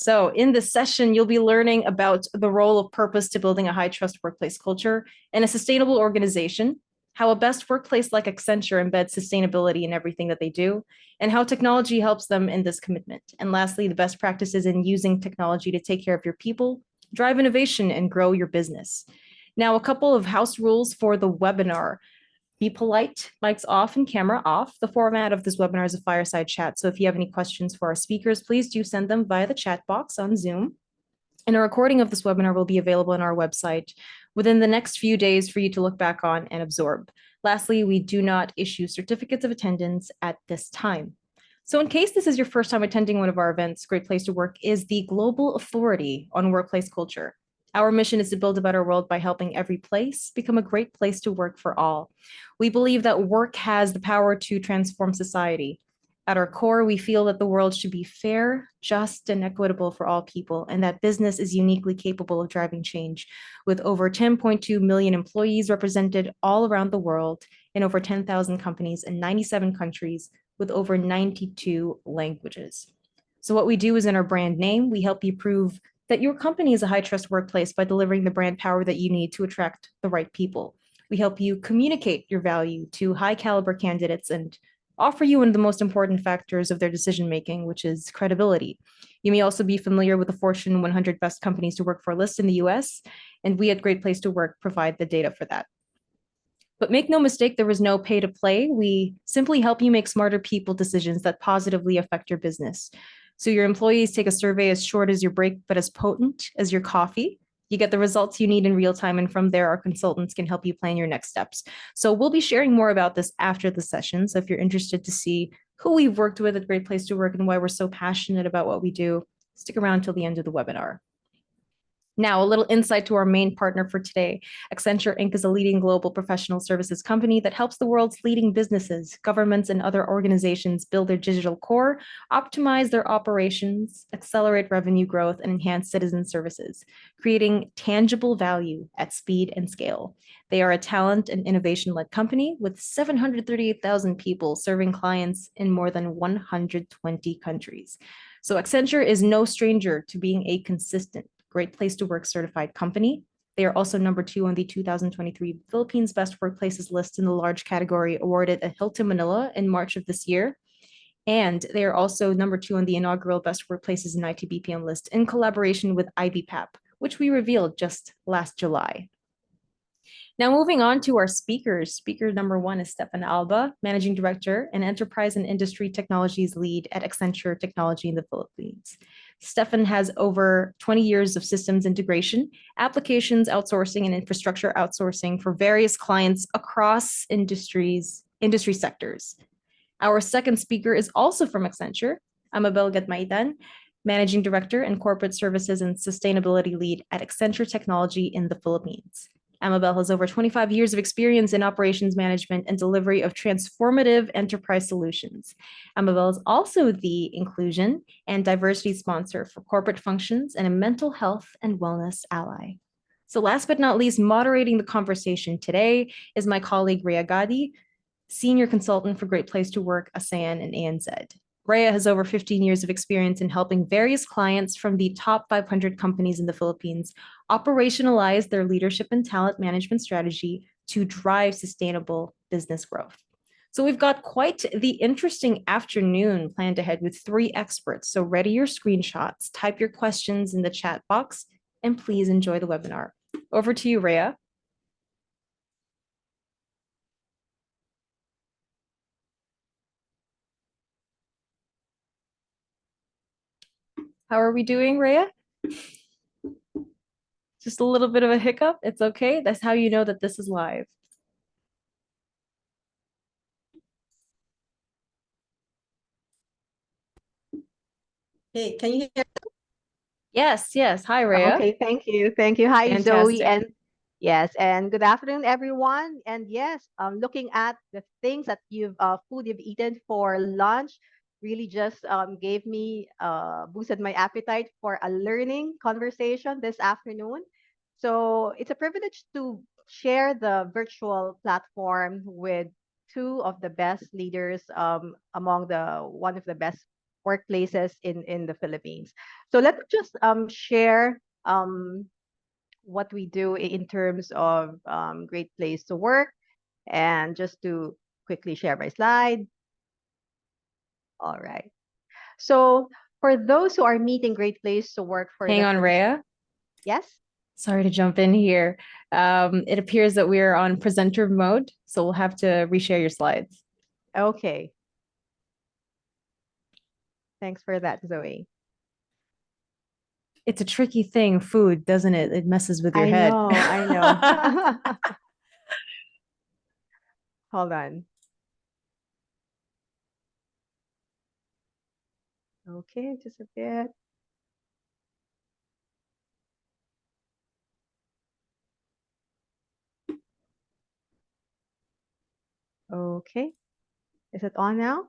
So, in this session, you'll be learning about the role of purpose to building a high trust workplace culture and a sustainable organization, how a best workplace like Accenture embeds sustainability in everything that they do, and how technology helps them in this commitment. And lastly, the best practices in using technology to take care of your people, drive innovation, and grow your business. Now, a couple of house rules for the webinar. Be polite, mics off and camera off. The format of this webinar is a fireside chat. So if you have any questions for our speakers, please do send them via the chat box on Zoom. And a recording of this webinar will be available on our website within the next few days for you to look back on and absorb. Lastly, we do not issue certificates of attendance at this time. So in case this is your first time attending one of our events, Great Place to Work is the global authority on workplace culture. Our mission is to build a better world by helping every place become a great place to work for all. We believe that work has the power to transform society. At our core, we feel that the world should be fair, just, and equitable for all people, and that business is uniquely capable of driving change, with over 10.2 million employees represented all around the world in over 10,000 companies in 97 countries with over 92 languages. So what we do is in our brand name, we help you prove that your company is a high trust workplace by delivering the brand power that you need to attract the right people. We help you communicate your value to high caliber candidates and offer you one of the most important factors of their decision making, which is credibility. You may also be familiar with the Fortune 100 Best Companies to Work For list in the US, and we at Great Place to Work provide the data for that. But make no mistake, there is no pay to play. We simply help you make smarter people decisions that positively affect your business. So your employees take a survey as short as your break, but as potent as your coffee. You get the results you need in real time, and from there, our consultants can help you plan your next steps. So we'll be sharing more about this after the session. So if you're interested to see who we've worked with at Great Place to Work and why we're so passionate about what we do, stick around till the end of the webinar. Now, a little insight to our main partner for today. Accenture Inc. is a leading global professional services company that helps the world's leading businesses, governments, and other organizations build their digital core, optimize their operations, accelerate revenue growth, and enhance citizen services, creating tangible value at speed and scale. They are a talent and innovation-led company with 738,000 people serving clients in more than 120 countries. So Accenture is no stranger to being a consistent Great Place to Work certified company. They are also number 2 on the 2023 Philippines Best Workplaces list in the large category awarded at Hilton Manila in March of this year. And they are also number 2 on the inaugural Best Workplaces in IT BPM list in collaboration with IBPAP, which we revealed just last July. Now, moving on to our speakers. Speaker number 1 is Stefan Alba, Managing Director and Enterprise and Industry Technologies Lead at Accenture Technology in the Philippines. Stefan has over 20 years of systems integration, applications outsourcing, and infrastructure outsourcing for various clients across industry sectors. Our second speaker is also from Accenture, Amabel Gadmaitan, Managing Director and Corporate Services and Sustainability Lead at Accenture Technology in the Philippines. Amabel has over 25 years of experience in operations management and delivery of transformative enterprise solutions. Amabel is also the inclusion and diversity sponsor for corporate functions and a mental health and wellness ally. So last but not least, moderating the conversation today is my colleague Rhea Gadi, Senior Consultant for Great Place to Work, ASEAN and ANZ. Rhea has over 15 years of experience in helping various clients from the top 500 companies in the Philippines operationalize their leadership and talent management strategy to drive sustainable business growth. So we've got quite the interesting afternoon planned ahead with 3 experts. So ready your screenshots, type your questions in the chat box, and please enjoy the webinar. Over to you, Rhea. How are we doing, Rhea? Just a little bit of a hiccup. It's okay. That's how you know that this is live. Hey, can you hear? Yes, yes. Hi, Rhea. Okay, thank you. Thank you. Hi, Zoe. Fantastic. And yes, and good afternoon, everyone. And yes, looking at the things that food you've eaten for lunch really just gave me boosted my appetite for a learning conversation this afternoon. So it's a privilege to share the virtual platform with 2 of the best leaders among the one of the best workplaces in the Philippines. So let me just share what we do in terms of great place to work. And just to quickly share my slide. All right. So for those who are meeting Great Place to Work for Hang the on, first, Rhea. yes? Sorry to jump in here. It appears that we're on presenter mode, so we'll have to reshare your slides. Okay. Thanks for that, Zoe. It's a tricky thing, food, doesn't it? It messes with your I head. know, I know. Hold on. Okay, just a bit. Okay. Is it on now?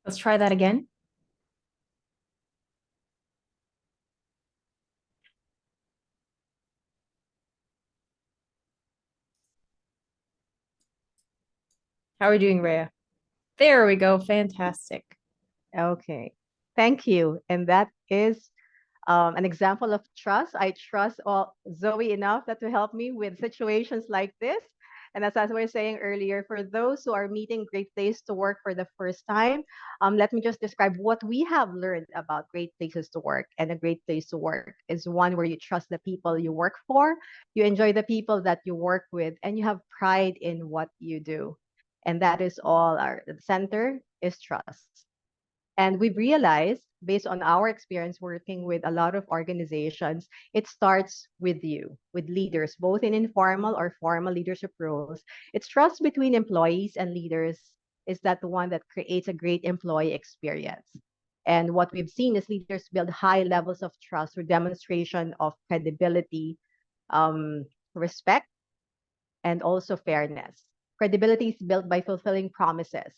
Let's try that again. How are we doing, Rhea? There we go. Fantastic. Okay. Thank you. And that is an example of trust. I trust all Zoe enough that to help me with situations like this. And as I was saying earlier, for those who are meeting Great Place to Work for the first time, let me just describe what we have learned about great places to work. And a great place to work is one where you trust the people you work for, you enjoy the people that you work with, and you have pride in what you do. And that is all our the center is trust. And we've realized, based on our experience working with a lot of organizations, it starts with you, with leaders, both in informal or formal leadership roles. It's trust between employees and leaders is that the one that creates a great employee experience. And what we've seen is leaders build high levels of trust through demonstration of credibility, respect, and also fairness. Credibility is built by fulfilling promises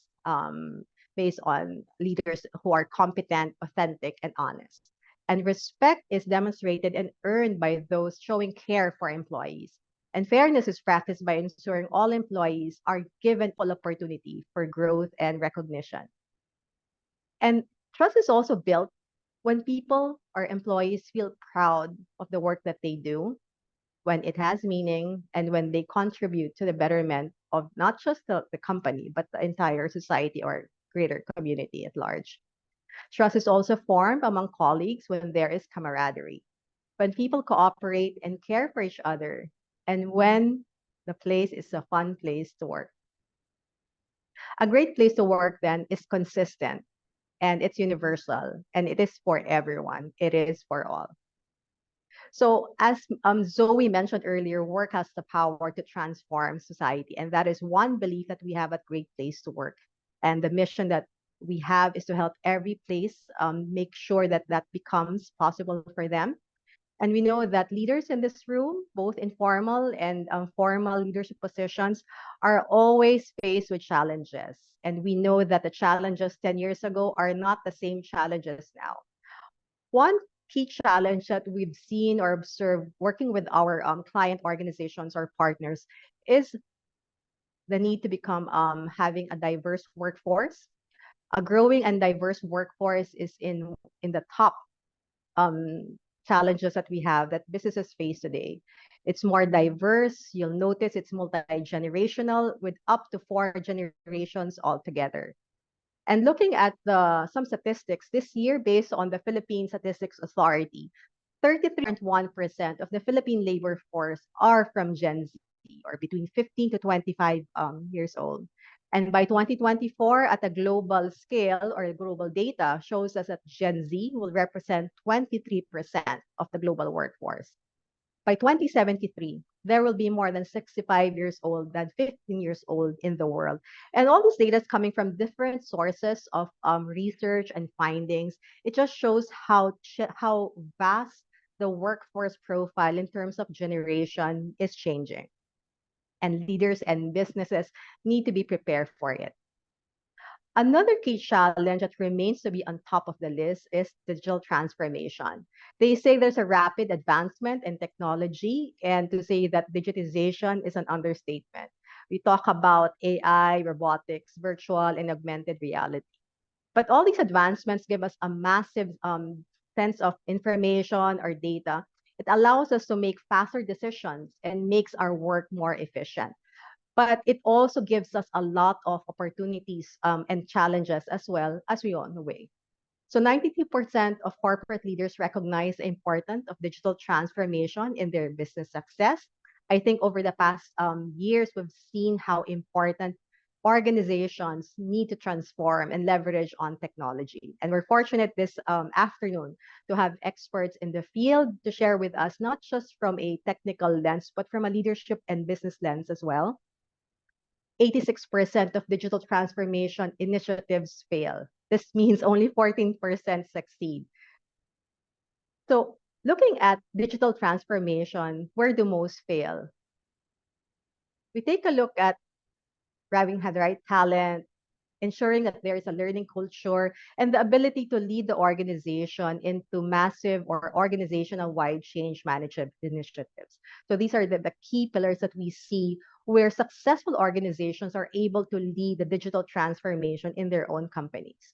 based on leaders who are competent, authentic, and honest. And respect is demonstrated and earned by those showing care for employees. And fairness is practiced by ensuring all employees are given full opportunity for growth and recognition. And trust is also built when people or employees feel proud of the work that they do, when it has meaning, and when they contribute to the betterment of not just the company, but the entire society or greater community at large. Trust is also formed among colleagues when there is camaraderie, when people cooperate and care for each other, and when the place is a fun place to work. A great place to work then is consistent and it's universal and it is for everyone. It is for all. So, as Zoe mentioned earlier, work has the power to transform society. And that is one belief that we have at Great Place to Work. And the mission that we have is to help every place make sure that that becomes possible for them. And we know that leaders in this room, both informal and formal leadership positions, are always faced with challenges. And we know that the challenges 10 years ago are not the same challenges now. One key challenge that we've seen or observed working with our client organizations or partners is the need to become having a diverse workforce. A growing and diverse workforce is in the top challenges that we have that businesses face today. It's more diverse. You'll notice it's multi-generational with up to 4 generations altogether. And looking at some statistics this year based on the Philippine Statistics Authority, 33.1% of the Philippine labor force are from Gen Z or between 15 to 25 years old. And by 2024, at a global scale or global data shows us that Gen Z will represent 23% of the global workforce. By 2073, there will be more than 65 years old than 15 years old in the world. And all this data is coming from different sources of research and findings. It just shows how vast the workforce profile in terms of generation is changing. And leaders and businesses need to be prepared for it. Another key challenge that remains to be on top of the list is digital transformation. They say there's a rapid advancement in technology, and to say that digitization is an understatement. We talk about AI, robotics, virtual and augmented reality. But all these advancements give us a massive sense of information or data. It allows us to make faster decisions and makes our work more efficient. But it also gives us a lot of opportunities and challenges as well, as we on the way. So 92% of corporate leaders recognize the importance of digital transformation in their business success. I think over the past years, we've seen how important organizations need to transform and leverage on technology. And we're fortunate this afternoon to have experts in the field to share with us, not just from a technical lens, but from a leadership and business lens as well. 86% of digital transformation initiatives fail. This means only 14% succeed. So looking at digital transformation, where do most fail? We take a look at having the right talent, ensuring that there is a learning culture, and the ability to lead the organization into massive or organizational-wide change management initiatives. So these are the key pillars that we see where successful organizations are able to lead the digital transformation in their own companies.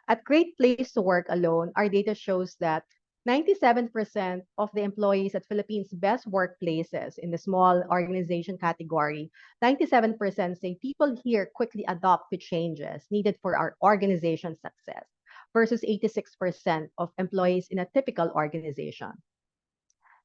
At Great Place to Work alone, our data shows that 97% of the employees at Philippines' best workplaces in the small organization category, 97% say people here quickly adopt to changes needed for our organization's success, versus 86% of employees in a typical organization.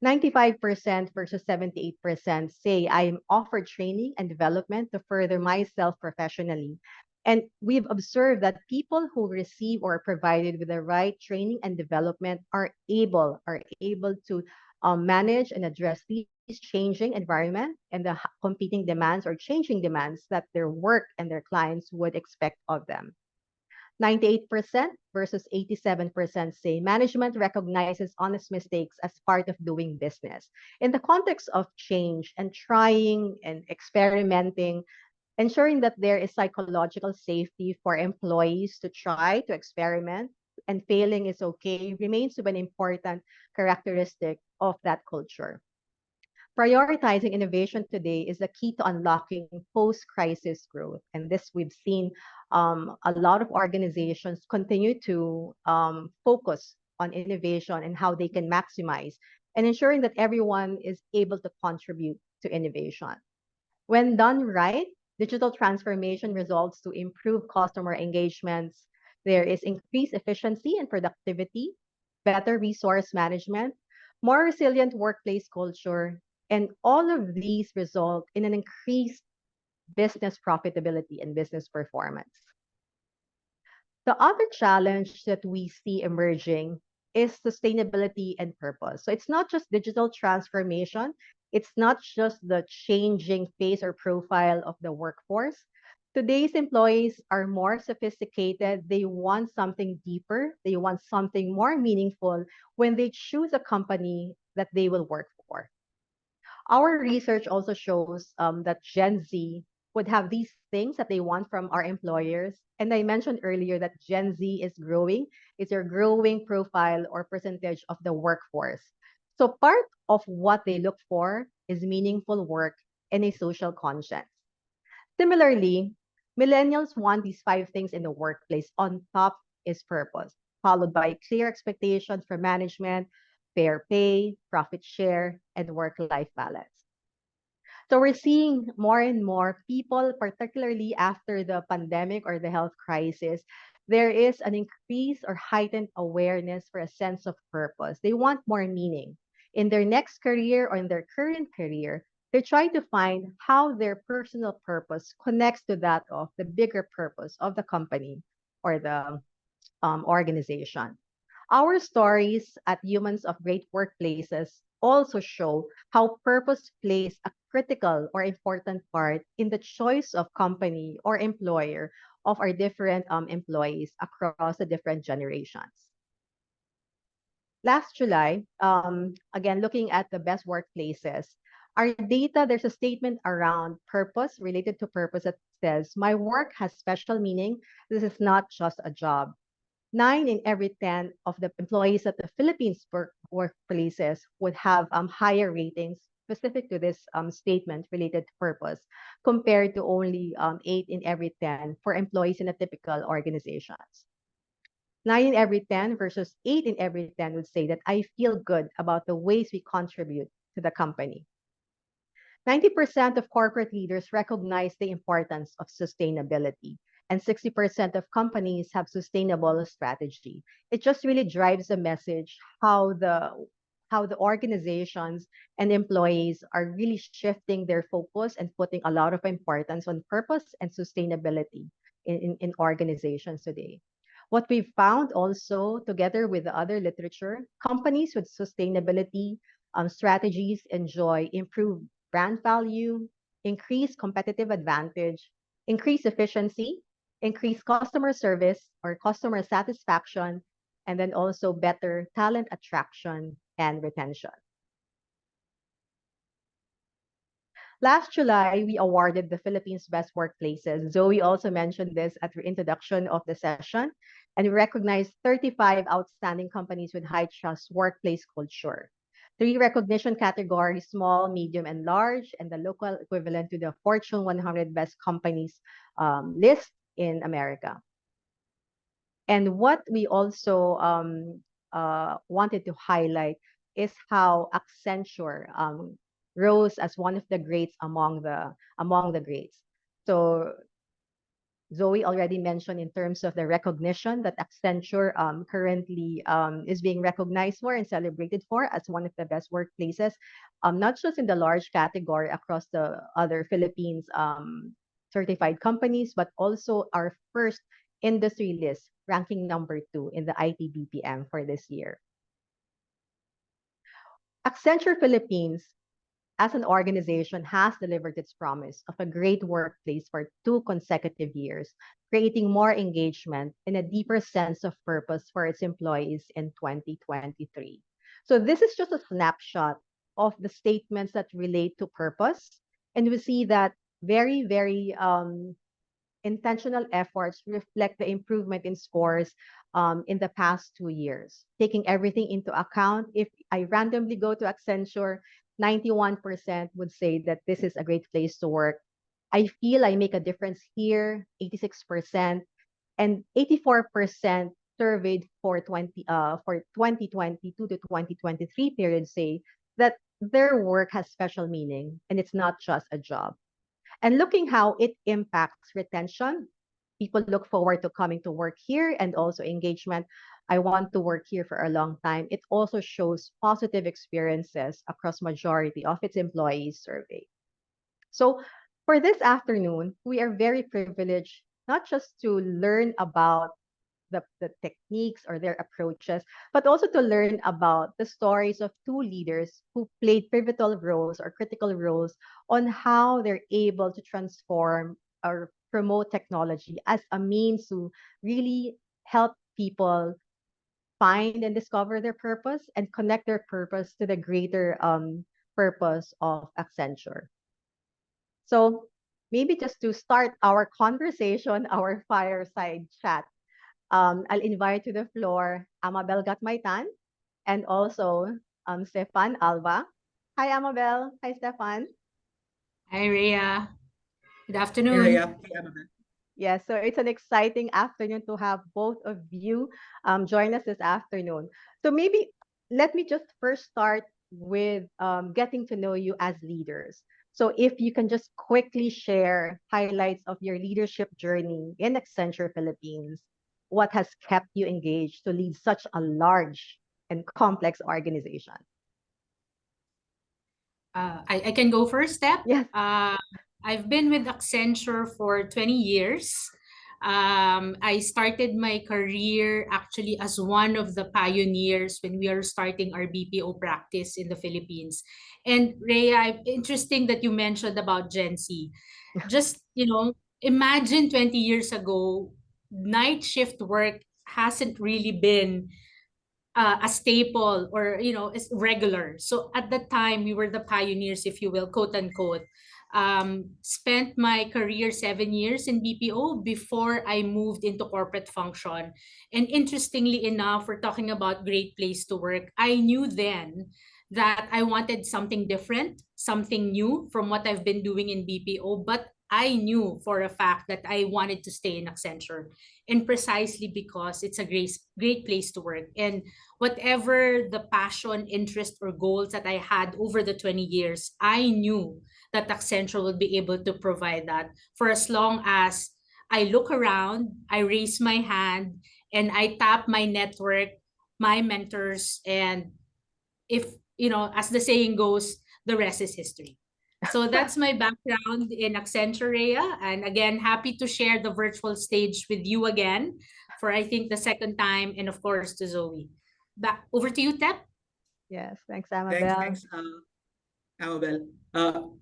95% versus 78% say I am offered training and development to further myself professionally. And we've observed that people who receive or are provided with the right training and development are able to manage and address these changing environment and the competing demands or changing demands that their work and their clients would expect of them. 98% versus 87% say management recognizes honest mistakes as part of doing business. In the context of change and trying and experimenting, ensuring that there is psychological safety for employees to try to experiment and failing is okay remains to be an important characteristic of that culture. Prioritizing innovation today is the key to unlocking post-crisis growth. And this we've seen a lot of organizations continue to focus on innovation and how they can maximize and ensuring that everyone is able to contribute to innovation. When done right, digital transformation results to improve customer engagements. There is increased efficiency and productivity, better resource management, more resilient workplace culture, and all of these result in an increased business profitability and business performance. The other challenge that we see emerging is sustainability and purpose. So it's not just digital transformation, it's not just the changing face or profile of the workforce. Today's employees are more sophisticated. They want something deeper. They want something more meaningful when they choose a company that they will work for. Our research also shows that Gen Z would have these things that they want from our employers. And I mentioned earlier that Gen Z is growing. It's a growing profile or percentage of the workforce. So part of what they look for is meaningful work and a social conscience. Similarly, millennials want these 5 things in the workplace. On top is purpose, followed by clear expectations from management, fair pay, profit share, and work-life balance. So we're seeing more and more people, particularly after the pandemic or the health crisis, there is an increased or heightened awareness for a sense of purpose. They want more meaning in their next career or in their current career. They're trying to find how their personal purpose connects to that of the bigger purpose of the company or the organization. Our stories at Humans of Great Workplaces also show how purpose plays a critical or important part in the choice of company or employer of our different employees across the different generations. Last July, again, looking at the best workplaces, our data, there's a statement around purpose, related to purpose, that says, my work has special meaning. This is not just a job. 9 in every 10 of the employees at the Philippines workplaces would have higher ratings specific to this statement related to purpose, compared to only 8 in every 10 for employees in a typical organizations. 9 in every 10 versus 8 in every 10 would say that I feel good about the ways we contribute to the company. 90% of corporate leaders recognize the importance of sustainability, and 60% of companies have sustainable strategy. It just really drives a message how the organizations and employees are really shifting their focus and putting a lot of importance on purpose and sustainability in organizations today. What we've found also, together with the other literature, companies with sustainability strategies enjoy improved brand value, increased competitive advantage, increased efficiency, increased customer service or customer satisfaction, and then also better talent attraction and retention. Last July, we awarded the Philippines Best Workplaces. Zoe also mentioned this at the introduction of the session, and we recognized 35 outstanding companies with high trust workplace culture. 3 recognition categories, small, medium, and large, and the local equivalent to the Fortune 100 Best Companies list in America. And what we also wanted to highlight is how Accenture rose as one of the greats among the greats. So Zoe already mentioned in terms of the recognition that Accenture currently is being recognized for and celebrated for as one of the best workplaces, not just in the large category across the other Philippines certified companies, but also our first industry list, ranking number 2 in the IT BPM for this year. Accenture Philippines as an organization has delivered its promise of a great workplace for 2 consecutive years, creating more engagement and a deeper sense of purpose for its employees in 2023. So this is just a snapshot of the statements that relate to purpose. And we see that very, very intentional efforts reflect the improvement in scores in the past 2 years. Taking everything into account, if I randomly go to Accenture, 91% would say that this is a great place to work. I feel I make a difference here, 86%, and 84% surveyed for 2022 to 2023 period say that their work has special meaning and it's not just a job. And looking how it impacts retention, people look forward to coming to work here, and also engagement. I want to work here for a long time. It also shows positive experiences across majority of its employees surveyed. So for this afternoon, we are very privileged not just to learn about the techniques or their approaches, but also to learn about the stories of 2 leaders who played pivotal roles or critical roles on how they're able to transform or promote technology as a means to really help people find and discover their purpose and connect their purpose to the greater purpose of Accenture. So maybe just to start our conversation, our fireside chat, I'll invite to the floor Amabel Gatmaitan and also Stefan Alva. Hi, Amabel. Hi, Stefan. Hi, Rhea. Good Hey, afternoon. Rhea. Hey, Annabelle. Yes, so it's an exciting afternoon to have both of you join us this afternoon. So maybe let me just first start with getting to know you as leaders. So if you can just quickly share highlights of your leadership journey in Accenture Philippines, what has kept you engaged to lead such a large and complex organization? I can go first, Step. Yes. I've been with Accenture for 20 years. I started my career actually as one of the pioneers when we are starting our BPO practice in the Philippines. And Rhea, interesting that you mentioned about Gen Z. Just, imagine 20 years ago, night shift work hasn't really been a staple or is regular. So at that time we were the pioneers, if you will, quote unquote, Spent my career 7 years in BPO before I moved into corporate function. And interestingly enough, we're talking about great place to work. I knew then that I wanted something different, something new from what I've been doing in BPO, but I knew for a fact that I wanted to stay in Accenture, and precisely because it's a great place to work. And whatever the passion, interest, or goals that I had over the 20 years, I knew that Accenture would be able to provide that for as long as I look around, I raise my hand, and I tap my network, my mentors, and if, as the saying goes, the rest is history. So that's my background in Accenture, Rhea. And again, happy to share the virtual stage with you again for, I think, the second time, and of course to Zoe. Back over to you, Tep. Yes, thanks, Thanks, Amabel. thanks, Amabel.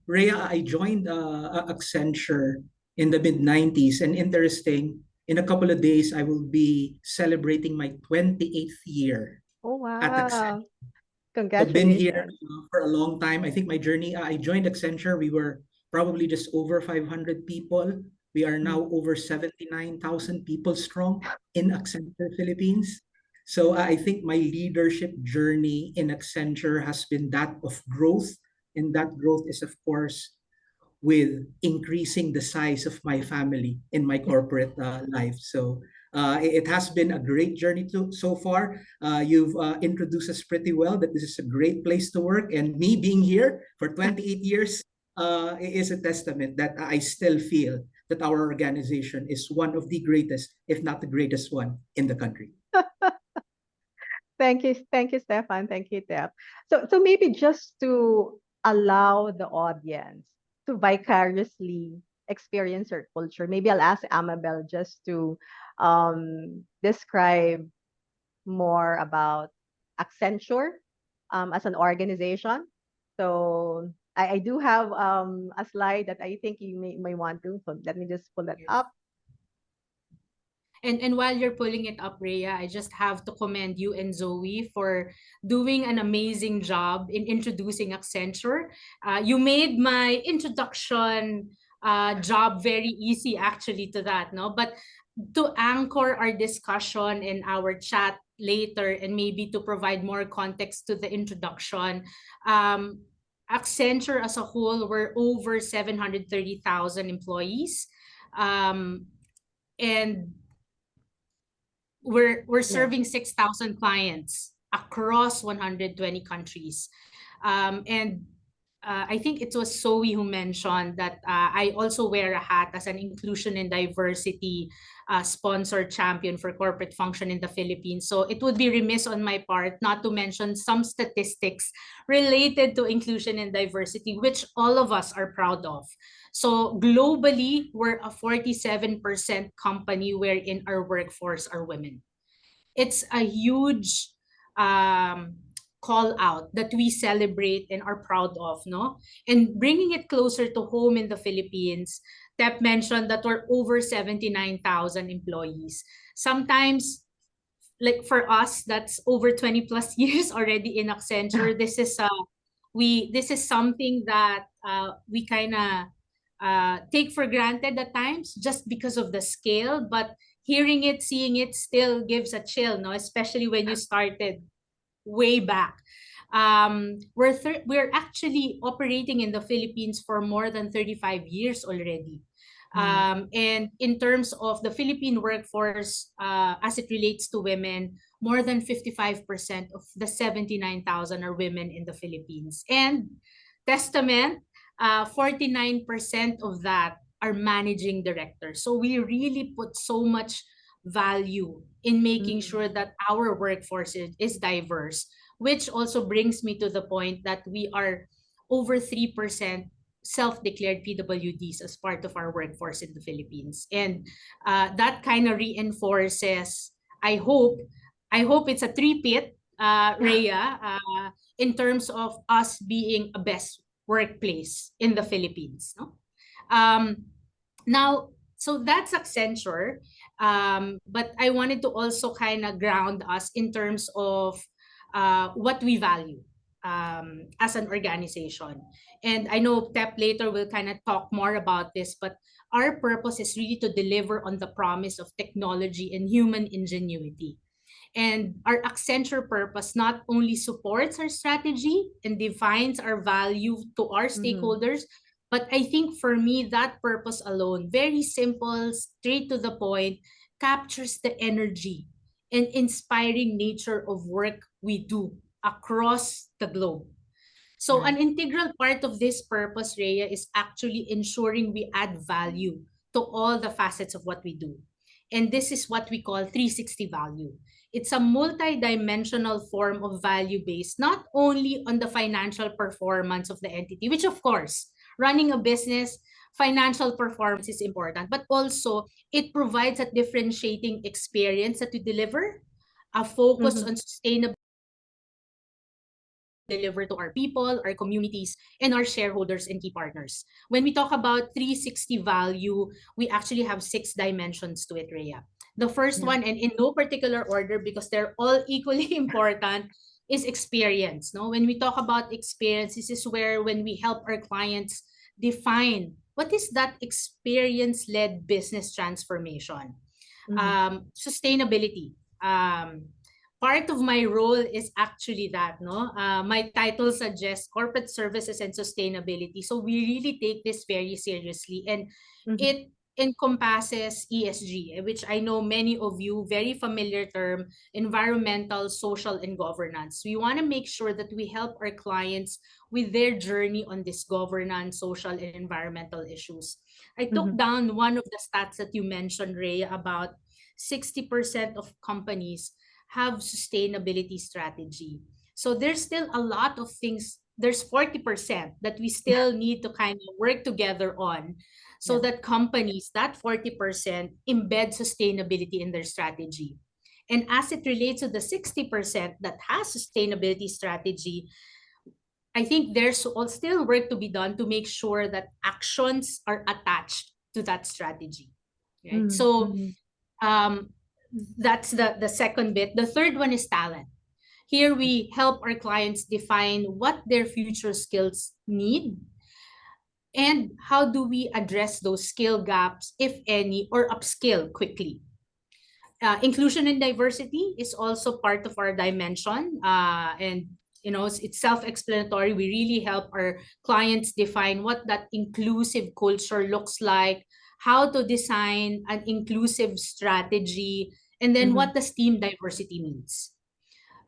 Rhea, I joined Accenture in the mid-90s, and interesting, in a couple of days, I will be celebrating my 28th year Oh, at Accenture. wow. I've been here Congratulations. for a long time. I think my journey, I joined Accenture, we were probably just over 500 people. We are now over 79,000 people strong in Accenture Philippines. So I think my leadership journey in Accenture has been that of growth. And that growth is, of course, with increasing the size of my family in my corporate life. So it has been a great journey so far. You've introduced us pretty well that this is a great place to work. And me being here for 28 years is a testament that I still feel that our organization is one of the greatest, if not the greatest one in the country. Thank you, Stefan. Thank you, Tep. So maybe just to allow the audience to vicariously experience your culture, maybe I'll ask Amabel just to describe more about Accenture as an organization. So I do have a slide that I think you may want to. So let me just pull that up. And while you're pulling it up, Rhea, I just have to commend you and Zoe for doing an amazing job in introducing Accenture. You made my introduction job very easy, actually, to that, no? But to anchor our discussion in our chat later, and maybe to provide more context to the introduction, Accenture as a whole, we're over 730,000 employees. And we're serving 6,000 clients across 120 countries. And I think it was Zoe who mentioned that I also wear a hat as an inclusion and diversity sponsor champion for corporate function in the Philippines. So it would be remiss on my part not to mention some statistics related to inclusion and diversity, which all of us are proud of. So globally, we're a 47% company wherein our workforce are women. It's a huge call out that we celebrate and are proud of, no? And bringing it closer to home in the Philippines, Tep mentioned that we're over 79,000 employees. Sometimes, like for us, that's over 20 plus years already in Accenture. This is something that we kind of take for granted at times just because of the scale, but hearing it, seeing it still gives a chill, no? Especially when you started way back. We're actually operating in the Philippines for more than 35 years already. And in terms of the Philippine workforce, as it relates to women, more than 55% of the 79,000 are women in the Philippines. And testament, 49% of that are managing directors. So we really put so much value in making sure that our workforce is diverse, which also brings me to the point that we are over 3% self-declared PWDs as part of our workforce in the Philippines. And that kind of reinforces, I hope it's a three-pit, Rhea, in terms of us being a best workplace in the Philippines. No? Now, so that's Accenture. But I wanted to also kind of ground us in terms of what we value. as an organization. And I know Tep later will kind of talk more about this, but our purpose is really to deliver on the promise of technology and human ingenuity. And our Accenture purpose not only supports our strategy and defines our value to our stakeholders, but I think for me, that purpose alone, very simple, straight to the point, captures the energy and inspiring nature of work we do across the globe. So an Right. integral part of this purpose, Rhea, is actually ensuring we add value to all the facets of what we do. And this is what we call 360 value. It's a multi-dimensional form of value based not only on the financial performance of the entity, which of course, running a business, financial performance is important, but also it provides a differentiating experience that we deliver, a focus on sustainable deliver to our people, our communities, and our shareholders and key partners. When we talk about 360 value, we actually have 6 dimensions to it, Rhea. The first one, and in no particular order because they're all equally important, is experience. No, when we talk about experience, this is where when we help our clients define what is that experience-led business transformation. Sustainability. Part of my role is actually that, no? My title suggests corporate services and sustainability. So we really take this very seriously, and it encompasses ESG, which I know many of you very familiar term, environmental, social, and governance. We want to make sure that we help our clients with their journey on this governance, social, and environmental issues. I took down one of the stats that you mentioned, Ray, about 60% of companies have sustainability strategy. So there's still a lot of things. There's 40% that we still need to kind of work together on so that companies, that 40%, embed sustainability in their strategy. And as it relates to the 60% that has sustainability strategy, I think there's still work to be done to make sure that actions are attached to that strategy. Right? So that's the second bit. The third one is talent. Here we help our clients define what their future skills need and how do we address those skill gaps, if any, or upskill quickly. Inclusion and diversity is also part of our dimension, and it's self-explanatory. We really help our clients define what that inclusive culture looks like, how to design an inclusive strategy, and then what does team diversity means.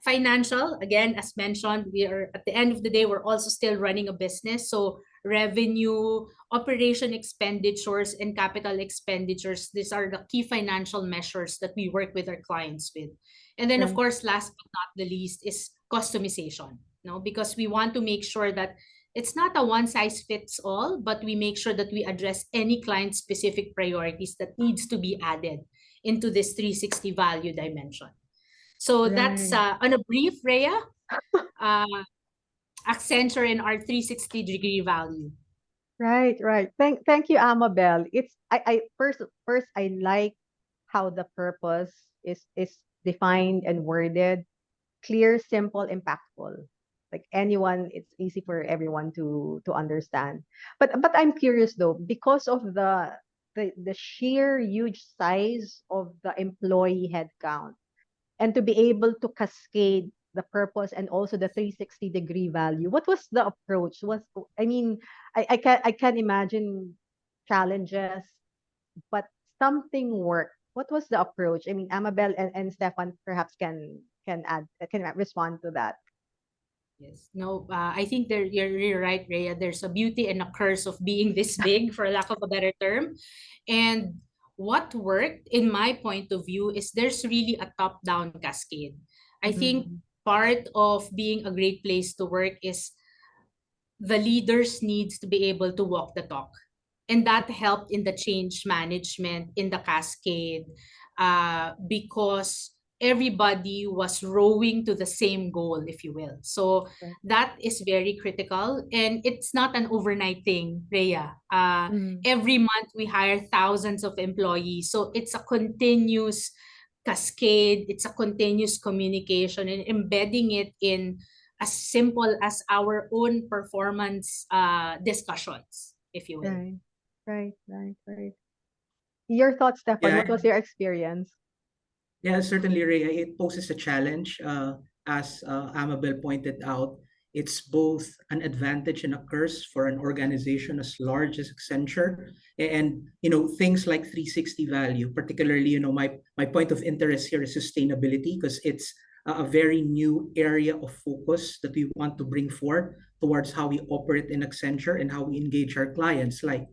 Financial, again, as mentioned, we are at the end of the day, we're also still running a business. So revenue, operation expenditures, and capital expenditures, these are the key financial measures that we work with our clients with. And then, of course, last but not the least is customization, because we want to make sure that it's not a one size fits all, but we make sure that we address any client specific priorities that needs to be added into this 360 value dimension. So that's on a brief, Rhea, Accenture and our 360-degree value. Right. Thank you, Amabel. I first I like how the purpose is defined and worded, clear, simple, impactful. Like anyone, it's easy for everyone to understand. But I'm curious though, because of the sheer huge size of the employee headcount, and to be able to cascade the purpose and also the 360-degree value, what was the approach? I can imagine challenges, but something worked. What was the approach? I mean, Amabel and Stefan perhaps can respond to that. Yes. No, I think you're right, Rhea. There's a beauty and a curse of being this big, for lack of a better term. And what worked, in my point of view, is there's really a top-down cascade. I think part of being a great place to work is the leaders needs to be able to walk the talk. And that helped in the change management, in the cascade, because everybody was rowing to the same goal, if you will. So that is very critical. And it's not an overnight thing, Rhea. Every month we hire thousands of employees. So it's a continuous cascade. It's a continuous communication and embedding it in as simple as our own performance discussions, if you will. Right. Your thoughts, Stefan, Yeah, what was your experience? yeah, certainly, Ray. It poses a challenge. As Amabel pointed out, it's both an advantage and a curse for an organization as large as Accenture. And things like 360 value, particularly, my point of interest here is sustainability, because it's a very new area of focus that we want to bring forth towards how we operate in Accenture and how we engage our clients. Like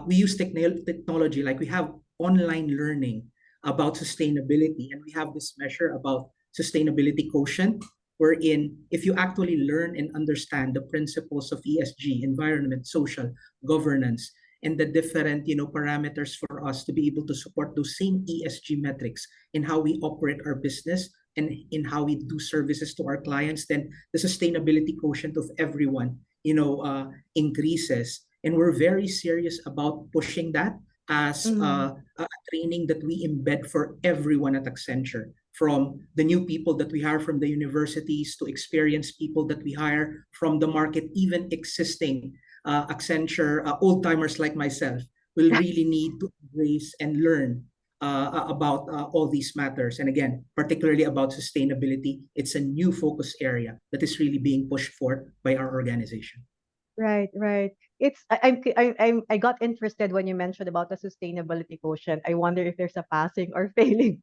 we use technology, like we have online learning about sustainability, and we have this measure about sustainability quotient, wherein if you actually learn and understand the principles of ESG, environment, social, governance, and the different parameters for us to be able to support those same ESG metrics in how we operate our business and in how we do services to our clients, then the sustainability quotient of everyone increases. And we're very serious about pushing that as a training that we embed for everyone at Accenture, from the new people that we hire from the universities to experienced people that we hire from the market, even existing Accenture old timers like myself will really need to embrace and learn about all these matters. And again, particularly about sustainability, it's a new focus area that is really being pushed forth by our organization. Right. I got interested when you mentioned about the sustainability quotient. I wonder if there's a passing or failing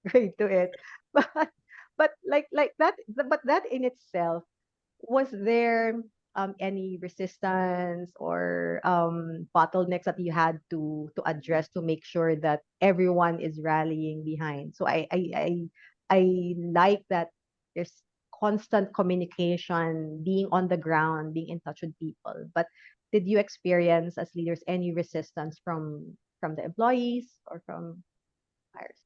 grade to it. But like that, but that in itself, was there any resistance or bottlenecks that you had to address to make sure that everyone is rallying behind? So I like that there's constant communication, being on the ground, being in touch with people. But did you experience as leaders any resistance from the employees or from hires?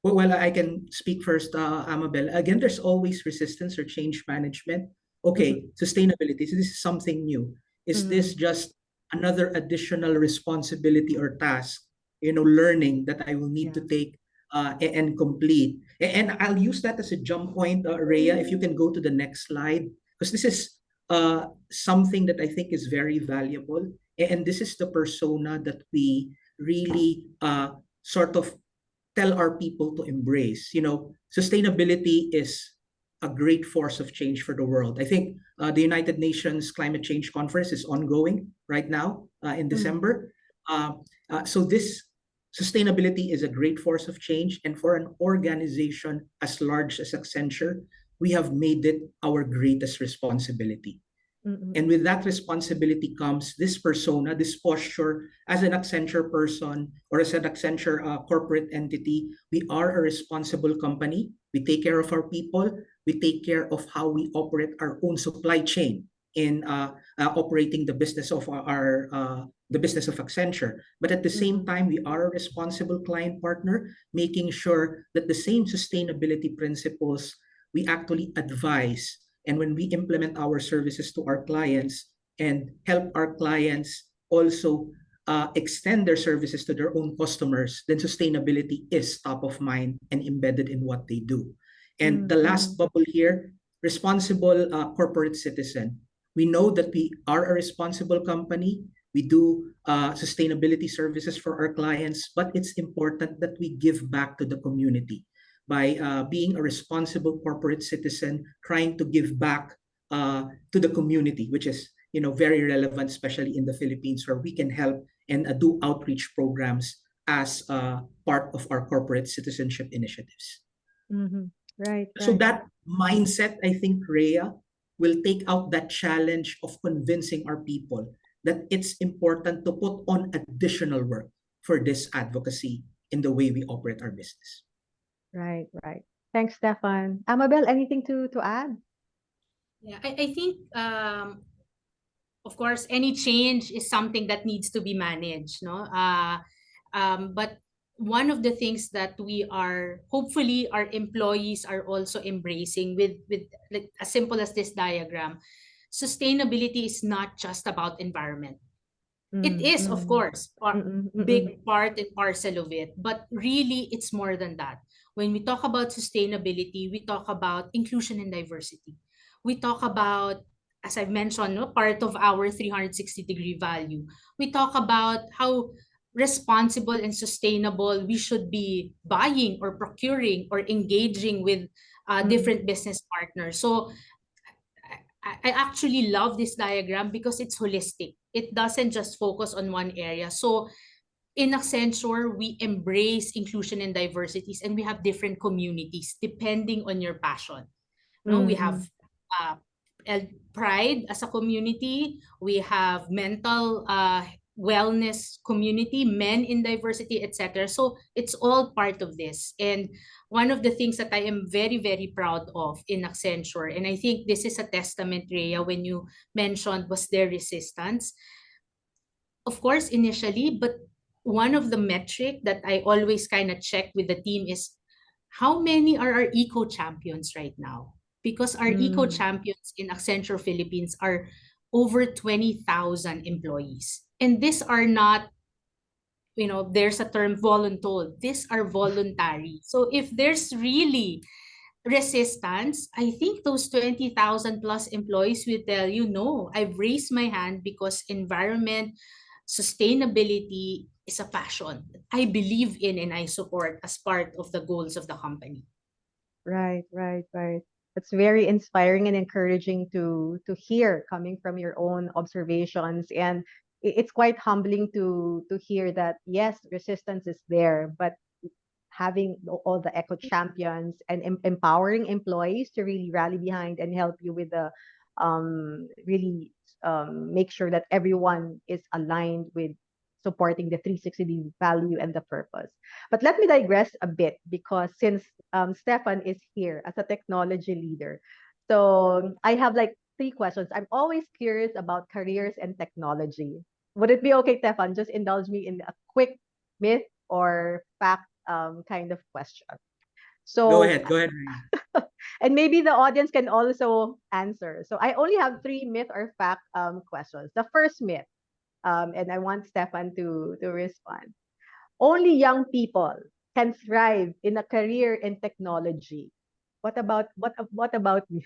Well, I can speak first, Amabel. Again, there's always resistance or change management. Okay, sustainability. So this is something new. Is this just another additional responsibility or task, learning that I will need to take and complete? And I'll use that as a jump point, Rhea, if you can go to the next slide, because this is something that I think is very valuable. And this is the persona that we really sort of tell our people to embrace. Sustainability is a great force of change for the world. I think the United Nations Climate Change Conference is ongoing right now in December. So this sustainability is a great force of change. And for an organization as large as Accenture, we have made it our greatest responsibility. And with that responsibility comes this persona, this posture as an Accenture person or as an Accenture corporate entity. We are a responsible company. We take care of our people. We take care of how we operate our own supply chain in operating the business of the business of Accenture. But at the same time, we are a responsible client partner, making sure that the same sustainability principles we actually advise. And when we implement our services to our clients and help our clients also extend their services to their own customers, then sustainability is top of mind and embedded in what they do. And the last bubble here, responsible corporate citizen. We know that we are a responsible company. We do sustainability services for our clients, but it's important that we give back to the community by being a responsible corporate citizen, trying to give back to the community, which is very relevant, especially in the Philippines, where we can help and do outreach programs as part of our corporate citizenship initiatives. Right. So that mindset, I think, Rhea, will take out that challenge of convincing our people that it's important to put on additional work for this advocacy in the way we operate our business. Right. Thanks, Stefan. Amabel, anything to add? Yeah, I think, of course, any change is something that needs to be managed, no? But one of the things that we are, hopefully our employees are also embracing with like as simple as this diagram, sustainability is not just about environment. It is, of course, a big part and parcel of it, but really it's more than that. When we talk about sustainability, we talk about inclusion and diversity. We talk about, as I've mentioned, no, part of our 360-degree value. We talk about how responsible and sustainable we should be buying or procuring or engaging with different business partners. So I actually love this diagram because it's holistic. It doesn't just focus on one area. So in Accenture, we embrace inclusion and diversities, and we have different communities depending on your passion. No, we have uh, pride as a community. We have mental wellness community, men in diversity, etc. So it's all part of this. And one of the things that I am very, very proud of in Accenture, and I think this is a testament, Rhea, when you mentioned was there resistance. Of course, initially, but one of the metric that I always kind of check with the team is how many are our eco champions right now? Because our eco champions in Accenture Philippines are over 20,000 employees. And these are not, there's a term voluntold. These are voluntary. So if there's really resistance, I think those 20,000 plus employees will tell you, no, I've raised my hand because environment, sustainability is a passion that I believe in and I support as part of the goals of the company. Right, right, right. It's very inspiring and encouraging to hear coming from your own observations, and it's quite humbling to hear that yes, resistance is there, but having all the eco champions and empowering employees to really rally behind and help you with the really make sure that everyone is aligned with supporting the 360 value and the purpose. But let me digress a bit because since Stefan is here as a technology leader, so I have like three questions. I'm always curious about careers and technology. Would it be okay, Stefan? Just indulge me in a quick myth or fact kind of question. Go So, ahead, go ahead, Rhea. and maybe the audience can also answer. So I only have three myth or fact questions. The first myth, and I want Stefan to respond. Only young people can thrive in a career in technology. What about me?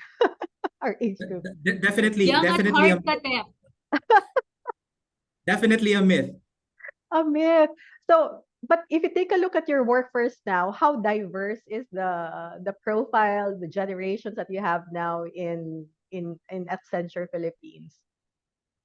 Our age group. Definitely, Young at heart, Katep. definitely a myth. A myth. So, but if you take a look at your workforce now, how diverse is the profile, the generations that you have now in Accenture Philippines?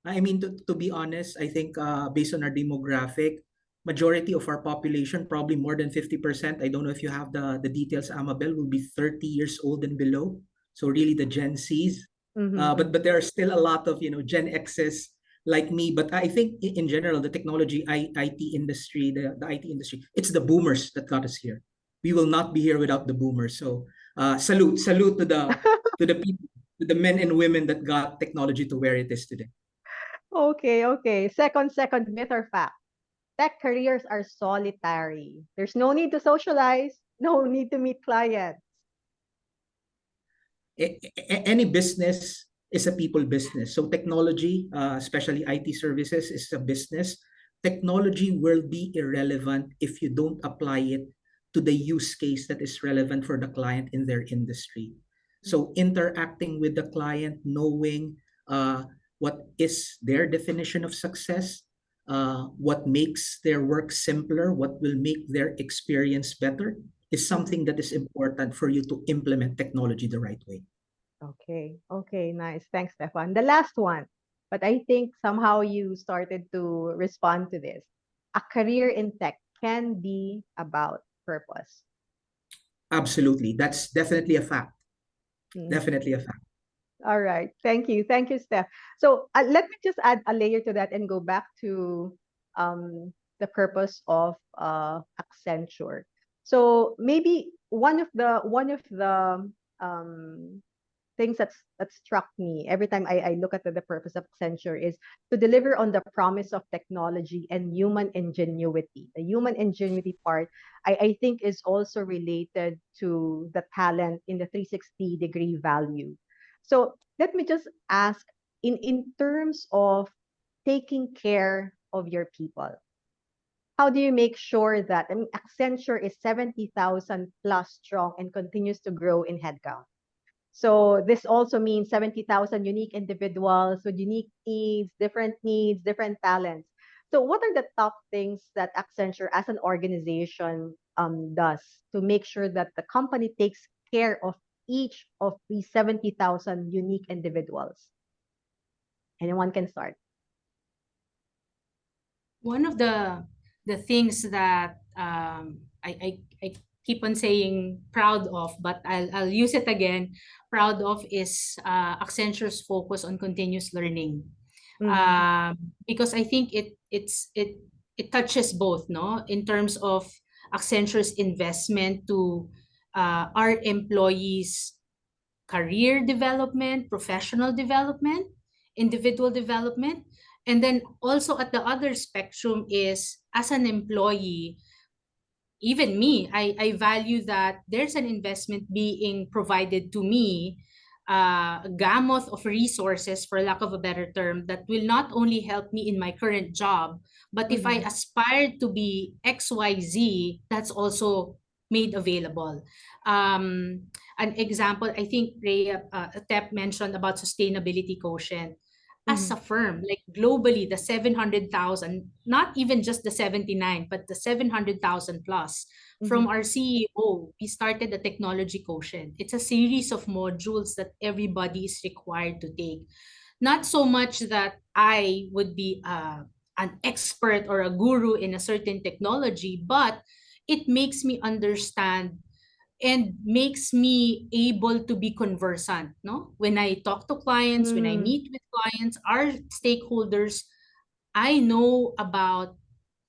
I mean, to be honest, I think based on our demographic, majority of our population, probably more than 50%, I don't know if you have the details, Amabel, will be 30 years old and below. So really the Gen Zs. But there are still a lot of, Gen Xs like me. But I think in general, the technology, IT industry, the IT industry, it's the boomers that got us here. We will not be here without the boomers. So salute to the people, to the men and women that got technology to where it is today. Okay, okay. Second myth or fact. Tech careers are solitary. There's no need to socialize, no need to meet clients. Any business is a people business. So technology, especially IT services, is a business. Technology will be irrelevant if you don't apply it to the use case that is relevant for the client in their industry. So interacting with the client, knowing what is their definition of success, what makes their work simpler, what will make their experience better, is something that is important for you to implement technology the right way. Okay, okay, nice. Thanks, Stefan. The last one, but I think somehow you started to respond to this. A career in tech can be about purpose. Absolutely. That's definitely a fact. Mm. Definitely a fact. All right. Thank you. Thank you, Steph. So let me just add a layer to that and go back to the purpose of Accenture. So maybe one of the um, things that struck me every time I look at the purpose of Accenture is to deliver on the promise of technology and human ingenuity. The human ingenuity part, I think, is also related to the talent in the 360-degree value. So let me just ask, in terms of taking care of your people, how do you make sure that, I mean, Accenture is 70,000 plus strong and continues to grow in headcount. So this also means 70,000 unique individuals with unique needs, different talents. So what are the top things that Accenture as an organization does to make sure that the company takes care of each of these 70,000 unique individuals? Anyone can start. One of the things that I keep on saying proud of, but I'll use it again. Proud of is Accenture's focus on continuous learning, because I think it touches both, no, in terms of Accenture's investment to our employees' career development, professional development, individual development. And then also at the other spectrum is, as an employee, even me, I value that there's an investment being provided to me, a gamut of resources, for lack of a better term, that will not only help me in my current job, but if I aspire to be XYZ, that's also made available. An example, I think Rhea Tep mentioned about sustainability quotient. As a firm, like globally, the 700,000, not even just the 79, but the 700,000 plus, from our CEO, we started the technology quotient. It's a series of modules that everybody is required to take. Not so much that I would be an expert or a guru in a certain technology, but it makes me understand and makes me able to be conversant, no? When I talk to clients, when I meet with clients, our stakeholders, I know about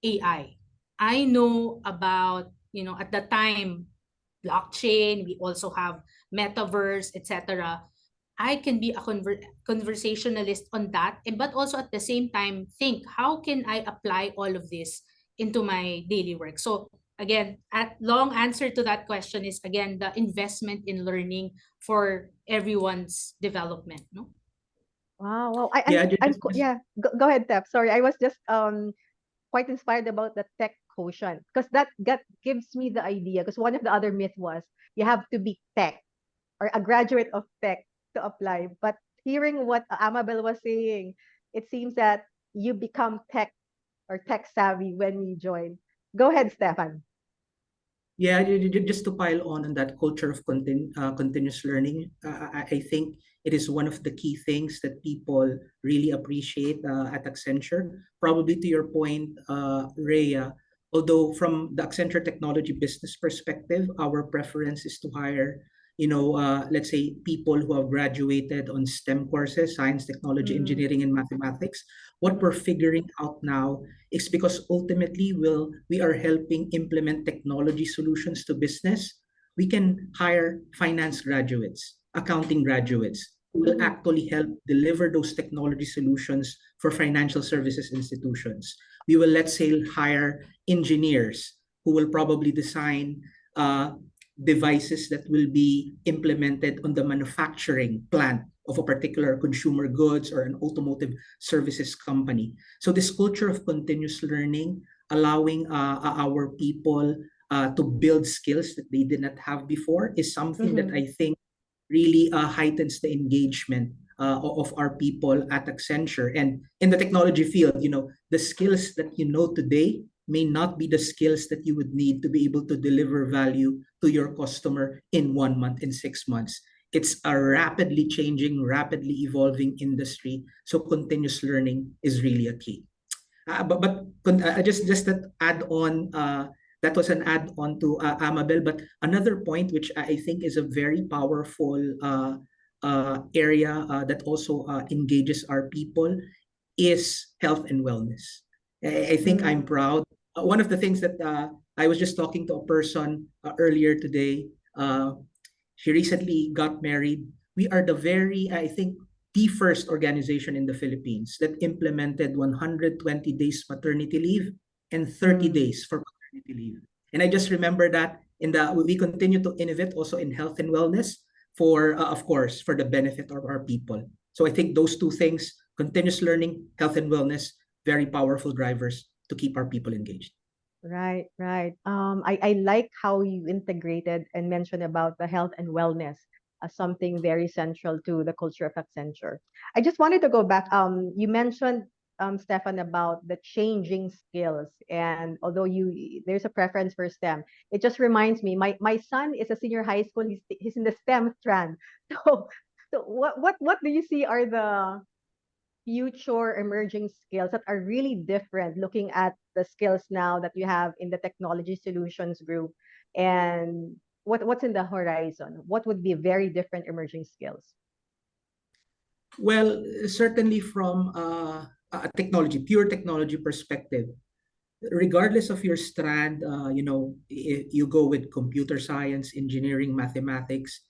AI. I know about, at the time, blockchain, we also have metaverse, etc. I can be a conversationalist on that, but also at the same time think, how can I apply all of this into my daily work? So again, long answer to that question is, again, the investment in learning for everyone's development, no? Wow, wow. Yeah, Go ahead, Tep. Sorry, I was just quite inspired about the tech quotient, because that gives me the idea. Because one of the other myth was you have to be tech or a graduate of tech to apply. But hearing what Amabel was saying, it seems that you become tech or tech savvy when you join. Go ahead, Stefan. Yeah, just to pile on that culture of continuous learning, I think it is one of the key things that people really appreciate at Accenture. Probably to your point, Rhea, although from the Accenture technology business perspective, our preference is to hire, let's say people who have graduated on STEM courses, science, technology, engineering, and mathematics. What we're figuring out now is, because ultimately we are helping implement technology solutions to business, we can hire finance graduates, accounting graduates, who will actually help deliver those technology solutions for financial services institutions. We will, let's say, hire engineers who will probably design devices that will be implemented on the manufacturing plant of a particular consumer goods or an automotive services company. So this culture of continuous learning, allowing our people to build skills that they did not have before, is something that I think really heightens the engagement of our people at Accenture. And in the technology field, the skills that you know today may not be the skills that you would need to be able to deliver value to your customer in 1 month, in 6 months. It's a rapidly changing, rapidly evolving industry. So continuous learning is really a key. Just that add on, that was an add on to Amabel. But another point, which I think is a very powerful area that also engages our people, is health and wellness. I think I'm proud. One of the things that I was just talking to a person earlier today. She recently got married. We are I think, the first organization in the Philippines that implemented 120 days maternity leave and 30 days for paternity leave. And I just remember that we continue to innovate also in health and wellness for, of course, for the benefit of our people. So I think those two things, continuous learning, health and wellness, very powerful drivers to keep our people engaged. Right, right. I like how you integrated and mentioned about the health and wellness as something very central to the culture of Accenture. I just wanted to go back. You mentioned, Stefan, about the changing skills, and although there's a preference for STEM, it just reminds me. My son is a senior high school. He's in the STEM strand. So what do you see are the future emerging skills that are really different, looking at the skills now that you have in the technology solutions group, and what's in the horizon? What would be very different emerging skills? Well, certainly from pure technology perspective, regardless of your strand, you go with computer science, engineering, mathematics.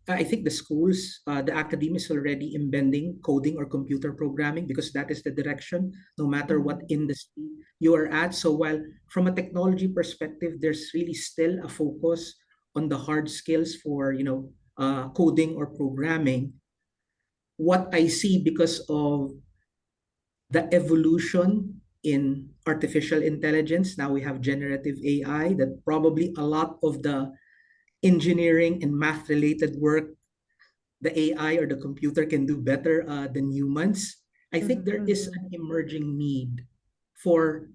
I think the schools, the academy is already embedding coding or computer programming because that is the direction, no matter what industry you are at. So while from a technology perspective, there's really still a focus on the hard skills for, coding or programming. What I see because of the evolution in artificial intelligence. Now we have generative AI that probably a lot of the engineering and math related work, the AI or the computer can do better than humans. I think there is an emerging need for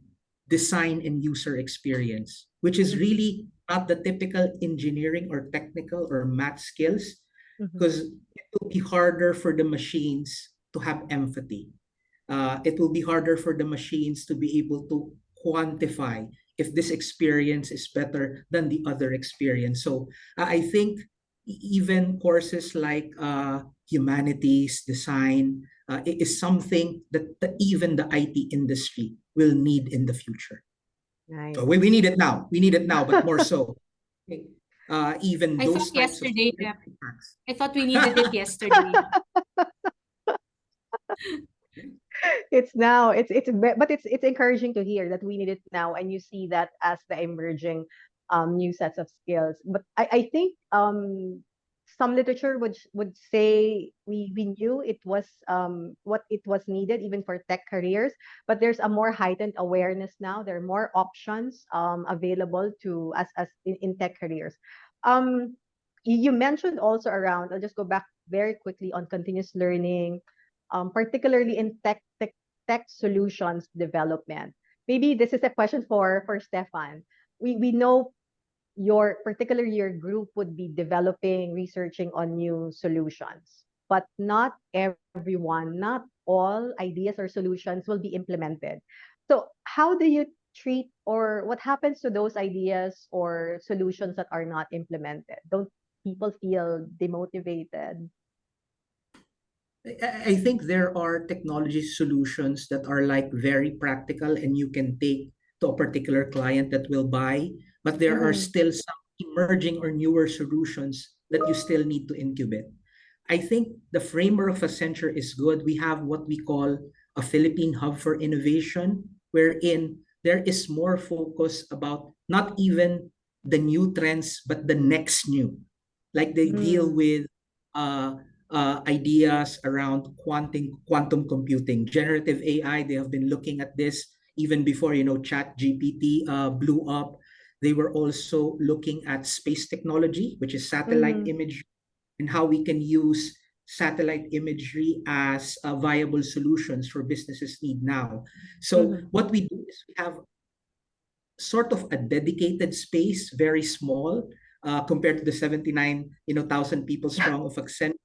design and user experience, which is really not the typical engineering or technical or math skills, because it will be harder for the machines to have empathy. It will be harder for the machines to be able to quantify if this experience is better than the other experience. So I think even courses like humanities, design, is something that even the IT industry will need in the future. Nice. So we need it now. We need it now, but more so. Okay. Even I those thought types of yesterday, Jeff. I thought we needed it yesterday. It's now. But it's encouraging to hear that we need it now, and you see that as the emerging new sets of skills. But I think some literature would say we knew it was what it was needed even for tech careers, but there's a more heightened awareness now. There are more options available to us as in tech careers. Um, you mentioned also around. I'll just go back very quickly on continuous learning, particularly in tech solutions development. Maybe this is a question for Stefan. We know your group would be developing, researching on new solutions, but not everyone, not all ideas or solutions will be implemented. So how do you treat, or what happens to those ideas or solutions that are not implemented? Don't people feel demotivated? I think there are technology solutions that are like very practical and you can take to a particular client that will buy, but there are still some emerging or newer solutions that you still need to incubate. I think the framework of Accenture is good. We have what we call a Philippine Hub for Innovation, wherein there is more focus about not even the new trends, but the next new. Like they deal with uh, ideas around quantum computing, generative AI. They have been looking at this even before Chat GPT blew up. They were also looking at space technology, which is satellite imagery, and how we can use satellite imagery as viable solutions for businesses need now. So what we do is we have sort of a dedicated space, very small, compared to the 79,000 people strong of Accenture,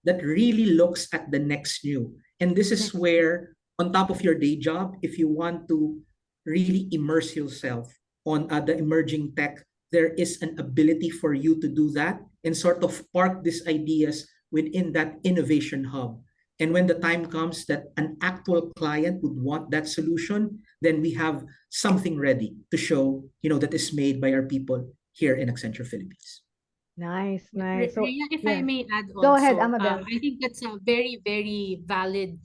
that really looks at the next new. And this is where, on top of your day job, if you want to really immerse yourself on the emerging tech, there is an ability for you to do that and sort of park these ideas within that innovation hub. And when the time comes that an actual client would want that solution, then we have something ready to show, that is made by our people here in Accenture Philippines. Nice, nice. So Rhea, if I yeah, may add go ahead, also, Amabel. I think that's a very, very valid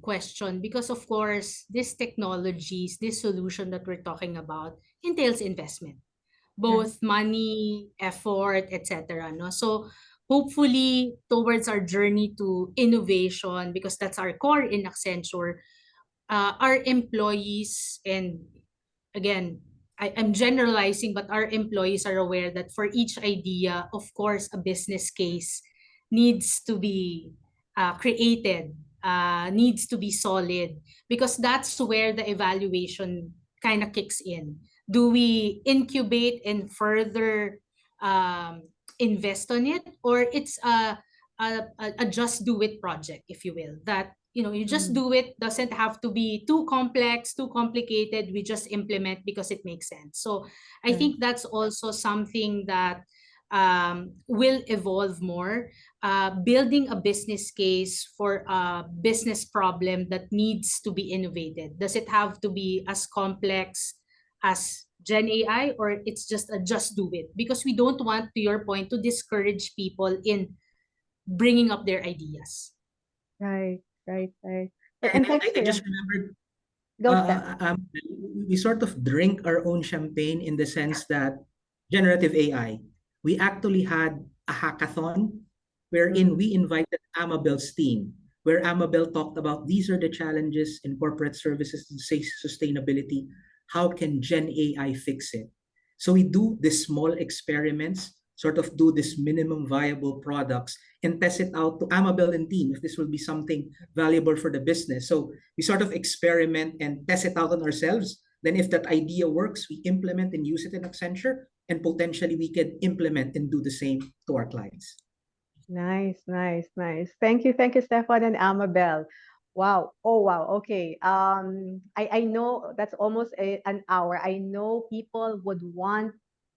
question because, of course, these technologies, this solution that we're talking about entails investment, both money, effort, etc. No? So hopefully, towards our journey to innovation, because that's our core in Accenture, our employees and again, I'm generalizing, but our employees are aware that for each idea, of course, a business case needs to be created, needs to be solid, because that's where the evaluation kind of kicks in. Do we incubate and further um, invest on it, or it's a just do it project, if you will, that you just do it, doesn't have to be too complex, too complicated, we just implement because it makes sense. So I Right. think that's also something that will evolve more. Building a business case for a business problem that needs to be innovated, does it have to be as complex as Gen AI, or it's just a just do it? Because we don't want, to your point, to discourage people in bringing up their ideas. Right, right, right. And And thanks I for just remembered, go, Steph. we sort of drink our own champagne in the sense that generative AI, we actually had a hackathon wherein we invited Amabel's team, where Amabel talked about these are the challenges in corporate services to say sustainability. How can Gen AI fix it? So we do these small experiments, sort of do this minimum viable products and test it out to Amabel and team if this will be something valuable for the business. So we sort of experiment and test it out on ourselves. Then if that idea works, we implement and use it in Accenture, and potentially we can implement and do the same to our clients. Nice, nice, nice. Thank you, Stefan and Amabel. Wow. Oh, wow. Okay. I know that's almost an hour. I know people would want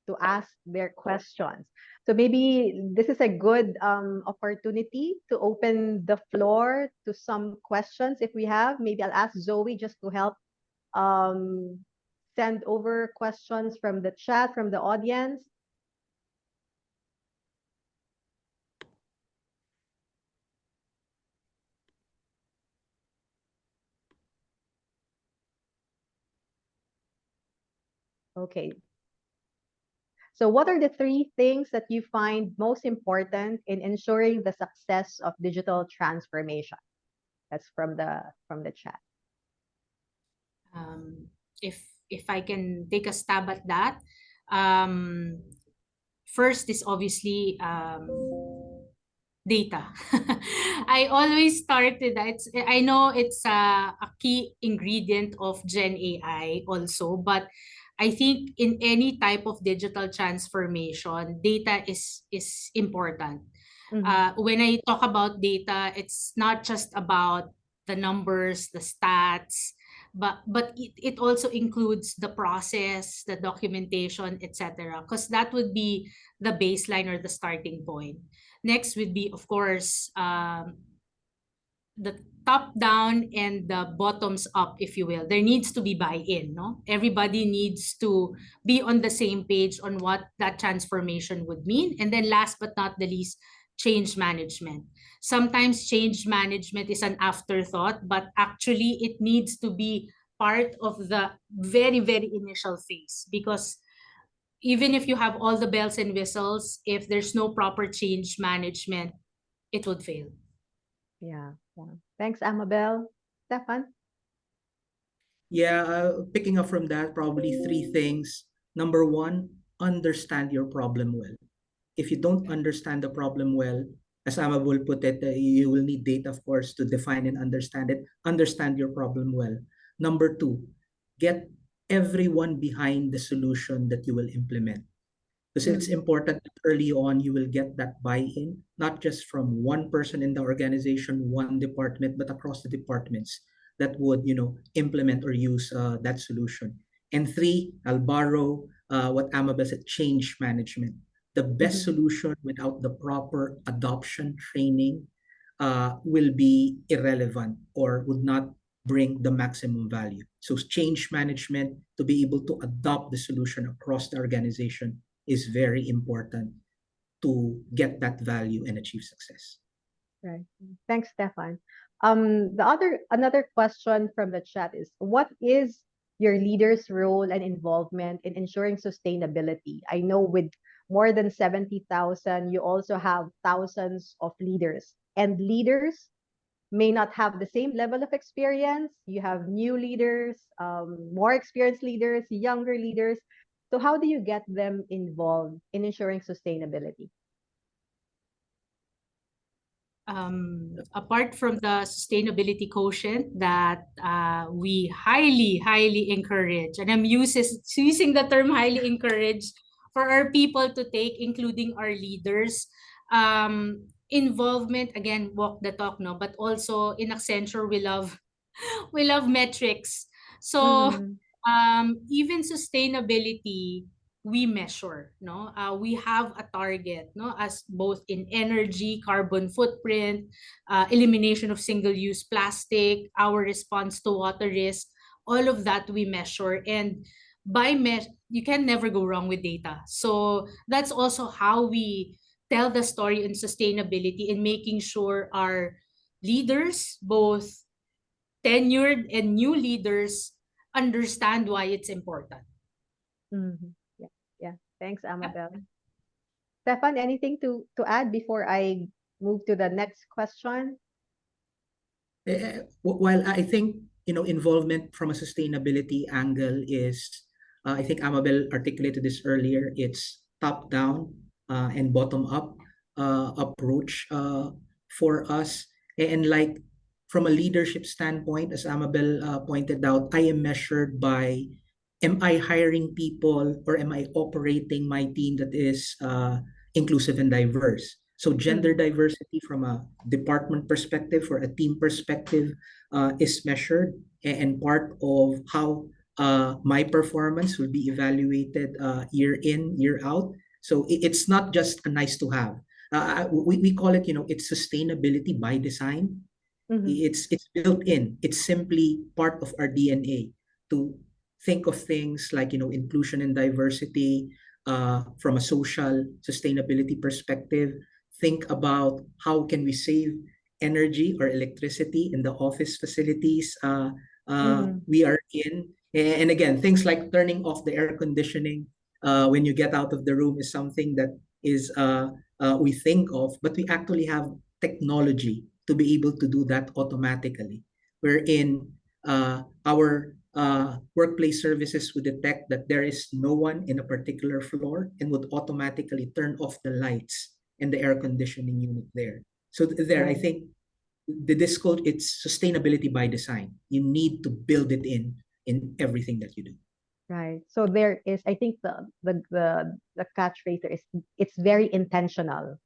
to ask their questions. So maybe this is a good opportunity to open the floor to some questions if we have. Maybe I'll ask Zoe just to help um, send over questions from the chat, from the audience. Okay. So what are the three things that you find most important in ensuring the success of digital transformation? That's from the chat. Um, if I can take a stab at that, um, first is obviously data. I always start with that. I know it's a key ingredient of Gen AI also, but I think in any type of digital transformation, data is important. When I talk about data, it's not just about the numbers, the stats, but it also includes the process, the documentation, etc. Because that would be the baseline or the starting point. Next would be, of course, the top down and the bottoms up, if you will. There needs to be buy-in, no? Everybody needs to be on the same page on what that transformation would mean. And then last but not the least, change management. Sometimes change management is an afterthought, but actually it needs to be part of the very, very initial phase, because even if you have all the bells and whistles, if there's no proper change management, it would fail. Yeah, yeah. Thanks, Amabel. Stefan? Yeah, picking up from that, probably three things. Number one, understand your problem well. If you don't understand the problem well, as Amabel put it, you will need data, of course, to define and understand it. Understand your problem well. Number two, get everyone behind the solution that you will implement. Because it's important that early on you will get that buy-in, not just from one person in the organization, one department, but across the departments that would, implement or use that solution. And three, I'll borrow what Amabel said: change management. The best solution without the proper adoption training will be irrelevant or would not bring the maximum value. So change management, to be able to adopt the solution across the organization, is very important to get that value and achieve success. Right. Thanks, Stefan. Another question from the chat is, what is your leader's role and involvement in ensuring sustainability? I know with more than 70,000, you also have thousands of leaders. And leaders may not have the same level of experience. You have new leaders, more experienced leaders, younger leaders. So how do you get them involved in ensuring sustainability? Apart from the sustainability quotient that we highly encourage, and I'm using the term highly encourage for our people to take, including our leaders. Involvement, again, walk the talk, no, but also in Accenture, we love we love metrics. So Mhm. even sustainability, we measure, no, we have a target, no, as both in energy, carbon footprint, elimination of single-use plastic, our response to water risk, all of that we measure. And you can never go wrong with data. So that's also how we tell the story in sustainability, in making sure our leaders, both tenured and new leaders, understand why it's important. Mhm. Yeah, yeah. Thanks, Amabel. Stefan, anything to add before I move to the next question? While I think, involvement from a sustainability angle is, I think Amabel articulated this earlier, it's top down and bottom up approach for us. And like from a leadership standpoint, as Amabel pointed out, I am measured by, am I hiring people or am I operating my team that is inclusive and diverse? So gender diversity from a department perspective or a team perspective is measured, and part of how my performance will be evaluated year in, year out. So it's not just a nice to have. We call it, it's sustainability by design. Mhm. It's built in. It's simply part of our DNA to think of things like, inclusion and diversity from a social sustainability perspective. Think about how can we save energy or electricity in the office facilities Mhm. we are in. And again, things like turning off the air conditioning when you get out of the room is something that is we think of, but we actually have technology to be able to do that automatically. Wherein our workplace services would detect that there is no one in a particular floor and would automatically turn off the lights and the air conditioning unit there. So there, I Right. think this code, it's sustainability by design. You need to build it in everything that you do. Right. So there is, I think the catchphrase there is, it's very intentional,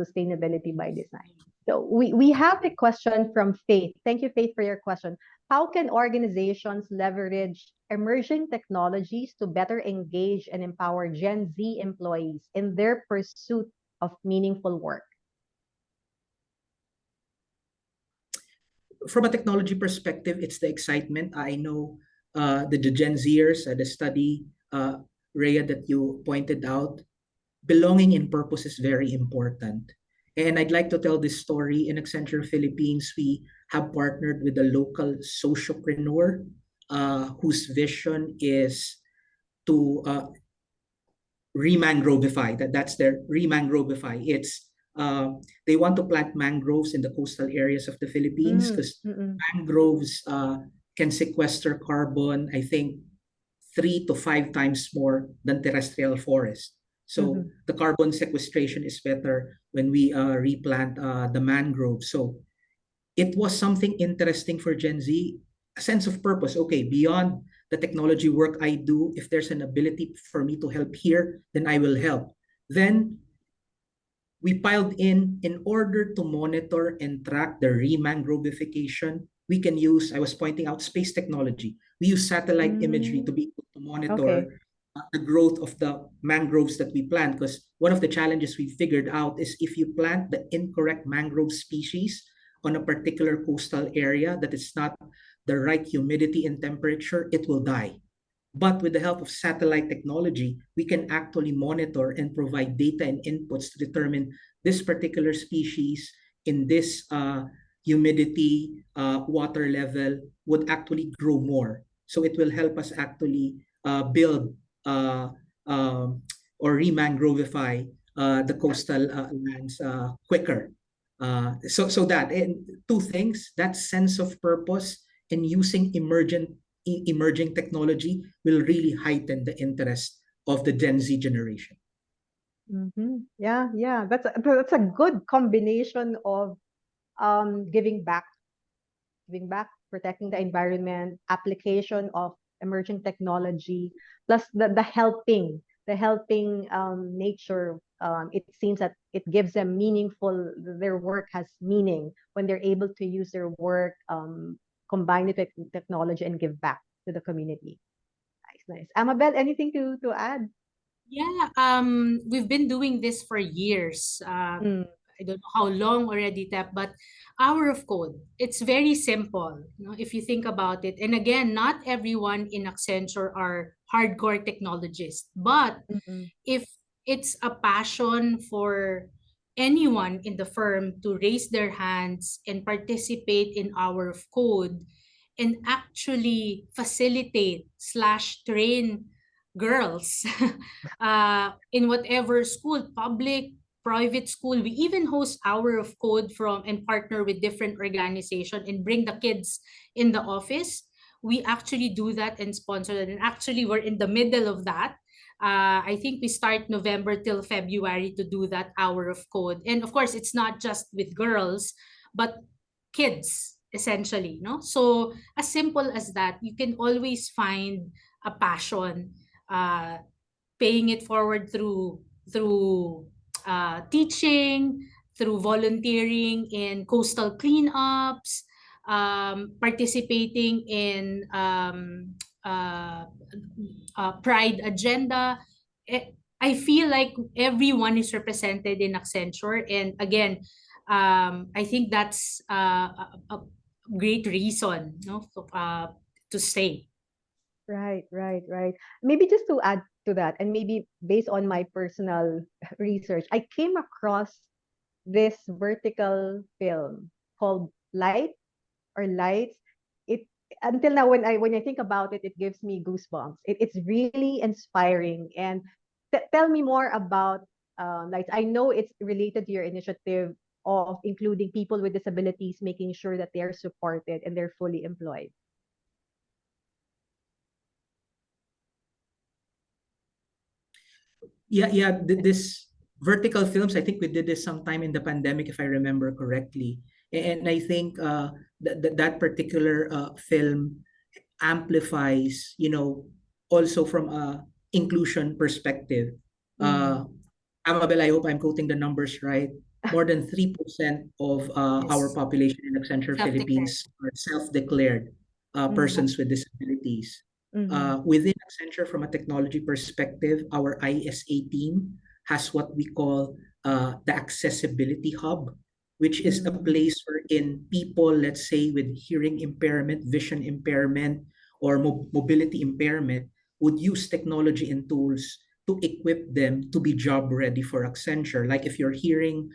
sustainability by design. So we have a question from Faith. Thank you, Faith, for your question. How can organizations leverage emerging technologies to better engage and empower Gen Z employees in their pursuit of meaningful work? From a technology perspective, it's the excitement. I know the Gen Zers, the study, Rhea, that you pointed out, belonging in purpose is very important. And I'd like to tell this story. In Accenture Philippines, we have partnered with a local sociopreneur whose vision is to remangrovify. That's their remangrovify. It's they want to plant mangroves in the coastal areas of the Philippines Mm, because mm-mm, mangroves can sequester carbon, I think, 3 to 5 times more than terrestrial forest. So mhm. the carbon sequestration is better when we replant the mangrove. So it was something interesting for Gen Z, a sense of purpose. Okay, beyond the technology work I do, if there's an ability for me to help here, then I will help. Then we piled in order to monitor and track the remangrovification. We can use, I was pointing out, space technology. We use satellite imagery to Mm, be able to monitor okay. the growth of the mangroves that we plant. Because one of the challenges we figured out is if you plant the incorrect mangrove species on a particular coastal area that is not the right humidity and temperature, it will die. But with the help of satellite technology, we can actually monitor and provide data and inputs to determine this particular species in this humidity, water level would actually grow more. So it will help us actually build or remangrovify the coastal lands quicker. So that, and two things, that sense of purpose and using emerging technology will really heighten the interest of the Gen Z generation. Yeah, yeah. That's a good combination of giving back, protecting the environment, application of emerging technology, plus the helping nature. It seems that it gives them meaningful. Their work has meaning when they're able to use their work, combine it with technology, and give back to the community. Nice, nice. Amabel, anything to add? Yeah, we've been doing this for years. Mm, I don't know how long already, Tap, but Hour of Code, it's very simple, if you think about it. And again, not everyone in Accenture are hardcore technologists, but mm, if it's a passion for anyone in the firm to raise their hands and participate in Hour of Code and actually facilitate slash train girls in whatever school, public, private school. We even host Hour of Code from and partner with different organizations and bring the kids in the office. We actually do that and sponsor that. And actually, we're in the middle of that. I think we start November till February to do that Hour of Code. And of course, it's not just with girls, but kids, essentially. No? So as simple as that, you can always find a passion, paying it forward through teaching, through volunteering in coastal cleanups, participating in Pride Agenda. I feel like everyone is represented in Accenture, and again, I think that's a great reason, to stay. right, right, right. Maybe just to add to that, and maybe based on my personal research, I came across this vertical film called Lights. It until now when I think about it, it gives me goosebumps. It's really inspiring. And tell me more about Lights. I know it's related to your initiative of including people with disabilities, making sure that they're supported and they're fully employed. Yeah, this vertical films, I think we did this sometime in the pandemic, if I remember correctly. And I think that particular film amplifies, also from a inclusion perspective. Mm. Uh, Amabel, I hope I'm quoting the numbers right. More than 3% of our Yes. population in Accenture Self-declared. Philippines are self-declared Mm. persons with disabilities. Mm. Within Accenture, from a technology perspective, our ISA team has what we call the Accessibility Hub, which is a Mm. place wherein people, let's say, with hearing impairment, vision impairment, or mobility impairment, would use technology and tools to equip them to be job ready for Accenture. Like if you're hearing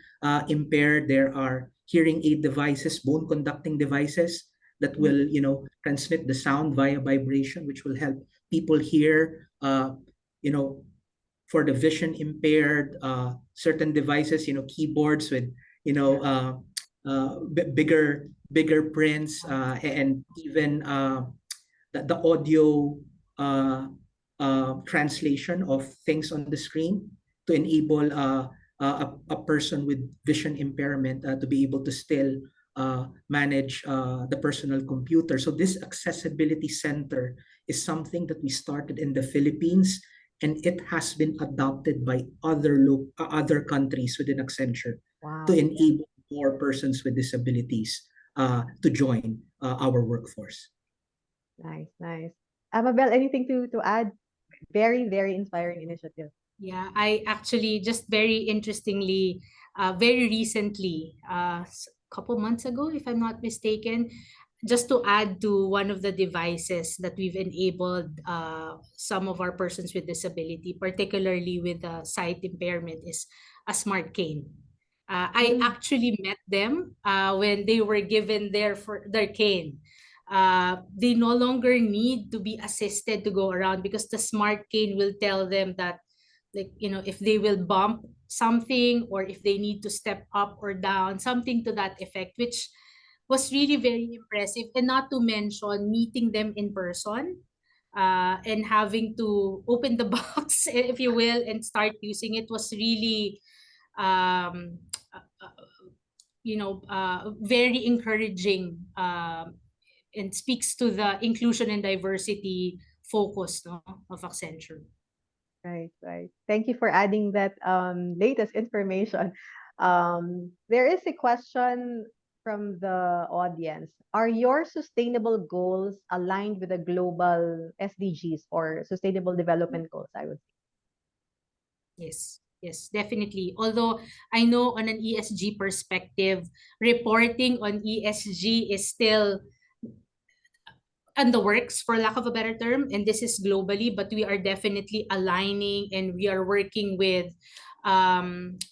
impaired, there are hearing aid devices, bone conducting devices that Mm. will, transmit the sound via vibration, which will help people hear. You know, for the vision impaired, certain devices, keyboards with, you know, bigger prints, and even the audio uh, translation of things on the screen to enable a person with vision impairment to be able to still manage the personal computer. So this accessibility center is something that we started in the Philippines, and it has been adopted by other countries within Accenture to Wow. Yeah. enable more persons with disabilities to join our workforce. Nice, nice. Amabel, anything to add? Very, very inspiring initiative. Yeah, I actually just very interestingly, very recently, couple months ago, if I'm not mistaken, just to add to one of the devices that we've enabled some of our persons with disability, particularly with sight impairment, is a smart cane. I Mm. actually met them when they were given their cane. They no longer need to be assisted to go around because the smart cane will tell them that like, if they will bump something or if they need to step up or down, something to that effect, which was really very impressive. And not to mention meeting them in person, and having to open the box, if you will, and start using it was really, um, uh, uh, very encouraging, and speaks to the inclusion and diversity focus, no, of Accenture. Right, right. Thank you for adding that latest information. There is a question from the audience. Are your sustainable goals aligned with the global SDGs or Sustainable Development Goals, I would Yes, yes, definitely. Although I know on an ESG perspective, reporting on ESG is still in the works, for lack of a better term, and this is globally, but we are definitely aligning and we are working with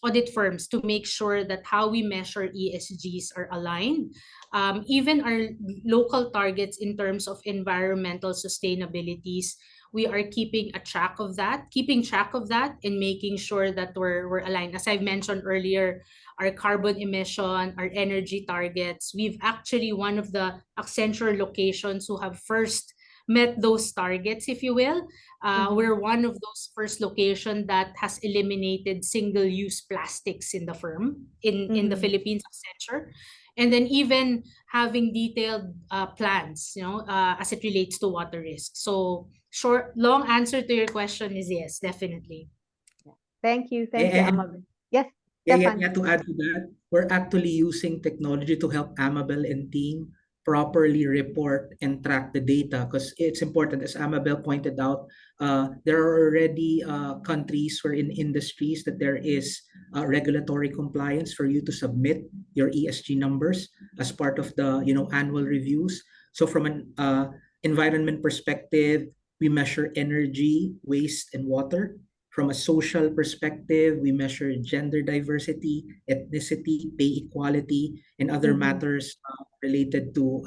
audit firms to make sure that how we measure ESGs are aligned. Even our local targets in terms of environmental sustainabilities, we are keeping track of that and making sure that we're aligned. As I've mentioned earlier, our carbon emission, our energy targets. We've actually one of the Accenture locations who have first met those targets, if you will. Mhm. We're one of those first location that has eliminated single-use plastics in the firm, in the Mhm. Philippines, Accenture. And then even having detailed plans, as it relates to water risk. So long answer to your question is yes, definitely. Thank you. Thank you, And Amabel. Yes, yeah, Stefan. yeah, to add to that, we're actually using technology to help Amabel and team properly report and track the data because it's important. As Amabel pointed out, there are already countries where in industries that there is regulatory compliance for you to submit your ESG numbers as part of the annual reviews. So from an environment perspective, we measure energy, waste, and water. From a social perspective, we measure gender diversity, ethnicity, pay equality, and other Mhm. matters related to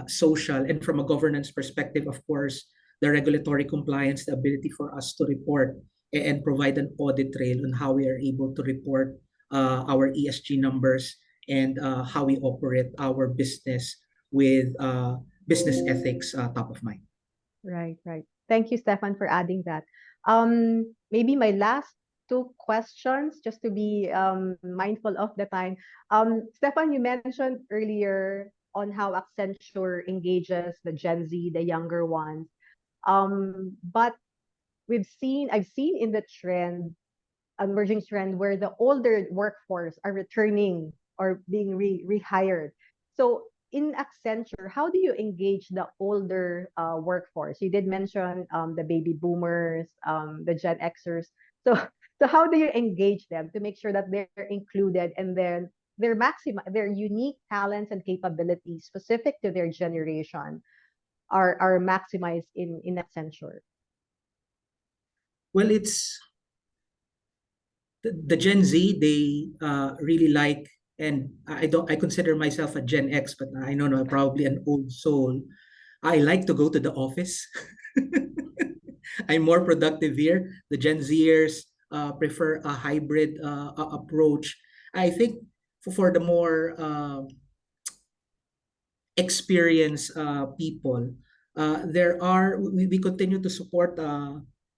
social. And from a governance perspective, of course, the regulatory compliance, the ability for us to report and provide an audit trail on how we are able to report our ESG numbers and how we operate our business with business ethics top of mind. Right, right. Thank you, Stefan, for adding that. Maybe my last two questions, just to be mindful of the time. Stefan, you mentioned earlier on how Accenture engages the Gen Z, the younger ones. But I've seen in the trend, emerging trend, where the older workforce are returning or being rehired. So in Accenture, how do you engage the older workforce? You did mention the baby boomers, the Gen Xers. So so how do you engage them to make sure that they're included and then their unique talents and capabilities specific to their generation are maximized in Accenture? Well, it's the Gen Z, they really like, and I consider myself a Gen X, but I know I'm probably an old soul. I like to go to the office. I'm more productive here. The Gen Zers prefer a hybrid approach. I think for the more experienced people, we continue to support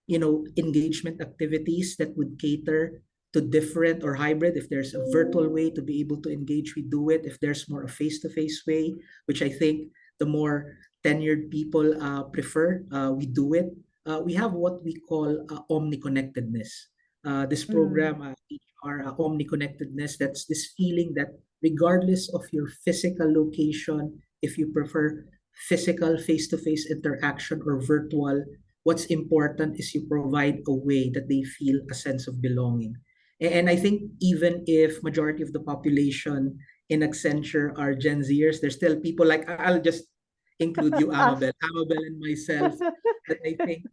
engagement activities that would cater to different or hybrid. If there's a virtual way to be able to engage, we do it. If there's more a face-to-face way, which I think the more tenured people prefer, we do it. We have what we call omni-connectedness. This Mm, program, HR omni-connectedness, that's this feeling that regardless of your physical location, if you prefer physical face-to-face interaction or virtual, what's important is you provide a way that they feel a sense of belonging. And I think even if majority of the population in Accenture are Gen Zers, there's still people like I'll just include you, us. Amabel and myself, that I think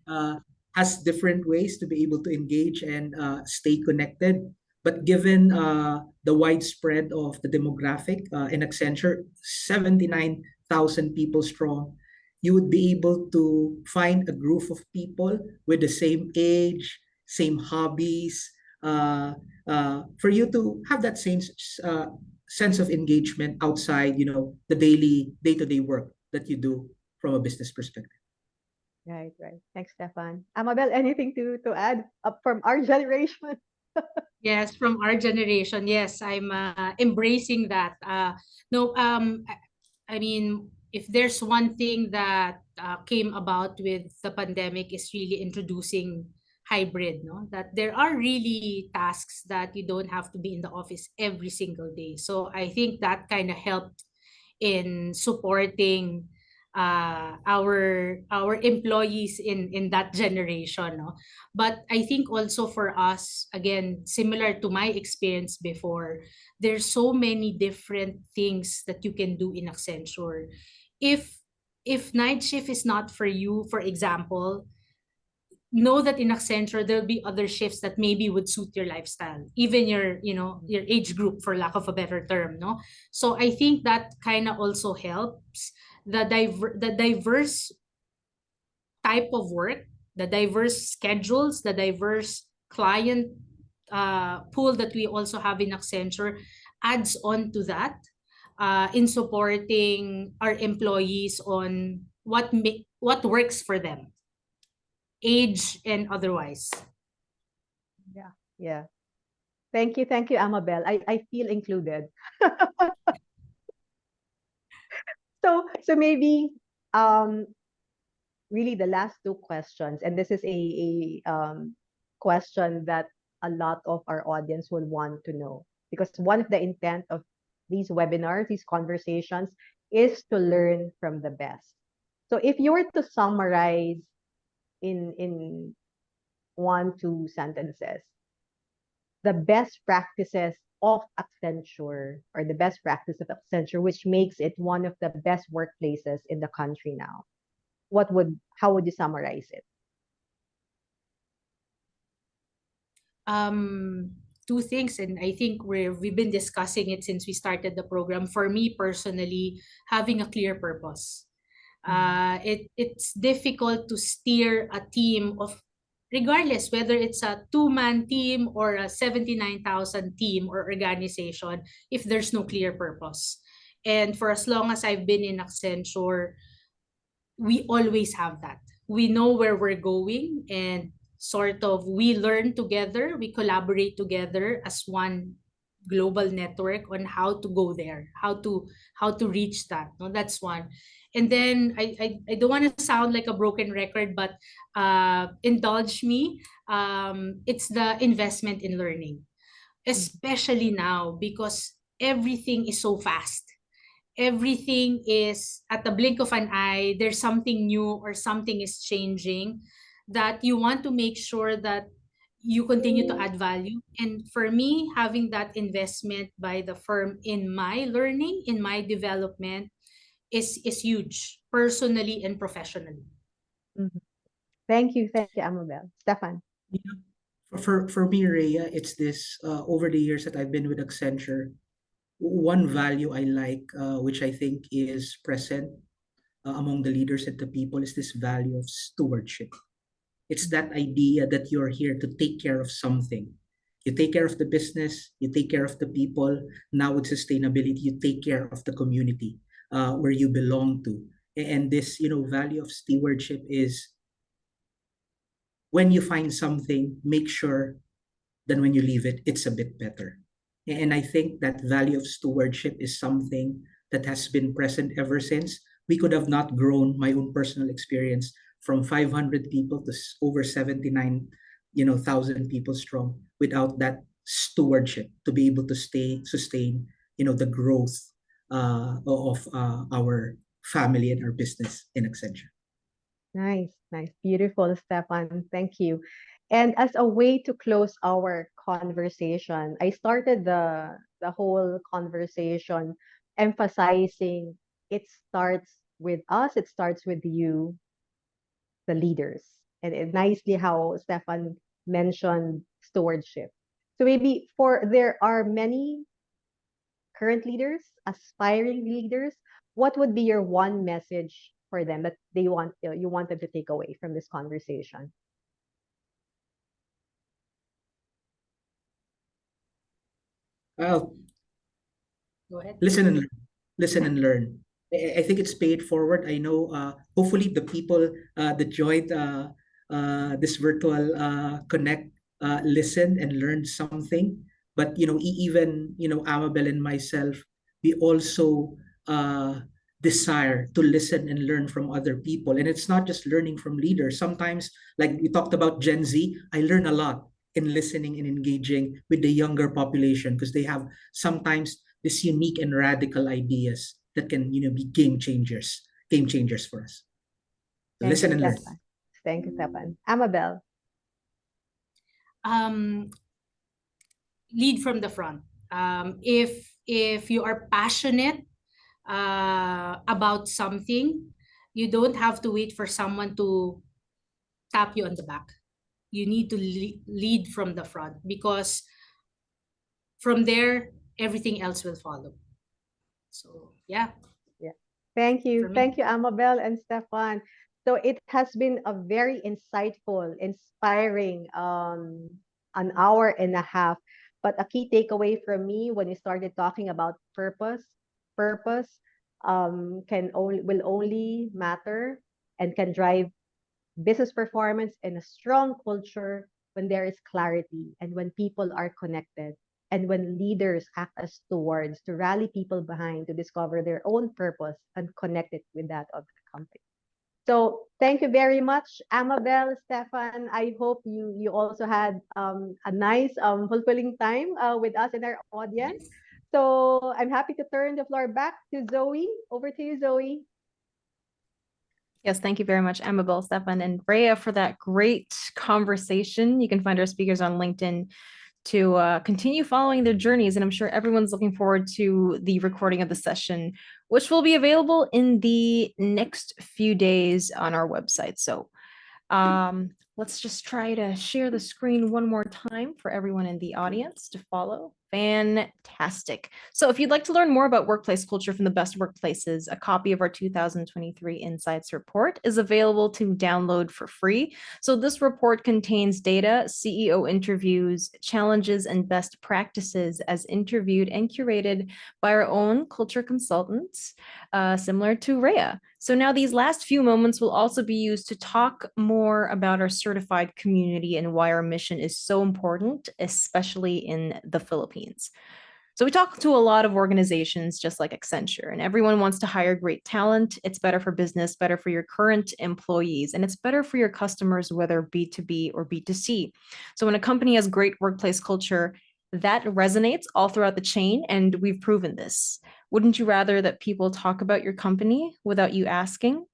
has different ways to be able to engage and stay connected. But given the widespread of the demographic in Accenture, 79,000 people strong, you would be able to find a group of people with the same age, same hobbies, for you to have that same sense of engagement outside, the daily day-to-day work that you do from a business perspective. Right, right. Thanks, Stefan. Amabel, anything to add up from our generation? Yes, from our generation. Yes, I'm embracing that. No, I mean, if there's one thing that came about with the pandemic is really introducing hybrid, no? That there are really tasks that you don't have to be in the office every single day. So I think that kind of helped in supporting our employees in that generation, no? But I think also for us, again, similar to my experience before, there's so many different things that you can do in Accenture. If night shift is not for you, for example, know that in Accenture there'll be other shifts that maybe would suit your lifestyle, even your age group, for lack of a better term, no? So I think that kind of also helps the diverse type of work, the diverse schedules, the diverse client pool that we also have in Accenture adds on to that in supporting our employees on what works for them, age and otherwise. Yeah, yeah. Thank you, Amabel. I feel included. So maybe really the last two questions, and this is a question that a lot of our audience will want to know, because one of the intent of these webinars, these conversations, is to learn from the best. So if you were to summarize in 1, 2 sentences, the best practices of Accenture, or the best practice of Accenture, which makes it one of the best workplaces in the country now, how would you summarize it? Two things, and I think we've been discussing it since we started the program. For me personally, having a clear purpose. It's difficult to steer a team of, regardless whether it's a two-man team or a 79,000 team or organization, if there's no clear purpose. And for as long as I've been in Accenture, we always have that. We know where we're going, and sort of we learn together, we collaborate together as one global network on how to go there, how to reach that. No, that's one. And then I don't want to sound like a broken record, but indulge me. It's the investment in learning, especially now, because everything is so fast. Everything is at the blink of an eye. There's something new or something is changing, that you want to make sure that you continue to add value. And for me, having that investment by the firm in my learning, in my development, is huge, personally and professionally. Mhm. Thank you, Amabel. Stefan. Yeah. For me, Rhea, it's this, over the years that I've been with Accenture, one value I like, which I think is present among the leaders and the people, is this value of stewardship. It's that idea that you're here to take care of something. You take care of the business, you take care of the people. Now with sustainability, you take care of the community where you belong to. And this, value of stewardship is, when you find something, make sure that when you leave it, it's a bit better. And I think that value of stewardship is something that has been present ever since. We could have not grown, my own personal experience, from 500 people to over 79, thousand people strong, without that stewardship to be able to sustain, the growth of our family and our business in Accenture. Nice, nice. Beautiful, Stefan. Thank you. And as a way to close our conversation, I started the whole conversation emphasizing it starts with us, it starts with you, the leaders. And nicely how Stefan mentioned stewardship. So maybe there are many current leaders, aspiring leaders, what would be your one message for them that you want them to take away from this conversation? Well, Go ahead. listen and learn. Listen and learn. I think it's paid forward. I know, hopefully the people that joined this virtual connect listened and learned something. But even Amabel and myself, we also desire to listen and learn from other people. And it's not just learning from leaders. Sometimes, like we talked about Gen Z, I learn a lot in listening and engaging with the younger population because they have sometimes these unique and radical ideas that can be game changers for us. Thank you, Listen and learn. Stefan. Thank you, Stefan. Amabel. Lead from the front. If you are passionate about something, you don't have to wait for someone to tap you on the back. You need to lead from the front, because from there, everything else will follow. So yeah. Thank you. For me. Thank you, Amabel and Stefan. So it has been a very insightful, inspiring an hour and a half. But a key takeaway from me when we started talking about purpose will only matter and can drive business performance and a strong culture when there is clarity and when people are connected and when leaders act as stewards to rally people behind to discover their own purpose and connect it with that of the company. So thank you very much, Amabel, Stefan. I hope you also had a nice, fulfilling time with us in our audience. So I'm happy to turn the floor back to Zoe. Over to you, Zoe. Yes, thank you very much, Amabel, Stefan, and Rhea for that great conversation. You can find our speakers on LinkedIn to continue following their journeys. And I'm sure everyone's looking forward to the recording of the session, which will be available in the next few days on our website. So let's just try to share the screen one more time for everyone in the audience to follow. Fantastic. So if you'd like to learn more about workplace culture from the best workplaces, a copy of our 2023 Insights Report is available to download for free. So this report contains data, CEO interviews, challenges, and best practices as interviewed and curated by our own culture consultants, similar to Rhea. So now these last few moments will also be used to talk more about our certified community and why our mission is so important, especially in the Philippines. So we talk to a lot of organizations just like Accenture, and everyone wants to hire great talent. It's better for business, better for your current employees, and it's better for your customers, whether B2B or B2C. So when a company has great workplace culture, that resonates all throughout the chain, and we've proven this. Wouldn't you rather that people talk about your company without you asking?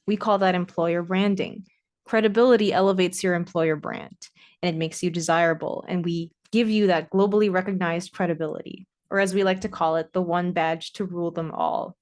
We call that employer branding. Credibility elevates your employer brand, and it makes you desirable, and we give you that globally recognized credibility, or as we like to call it, the one badge to rule them all.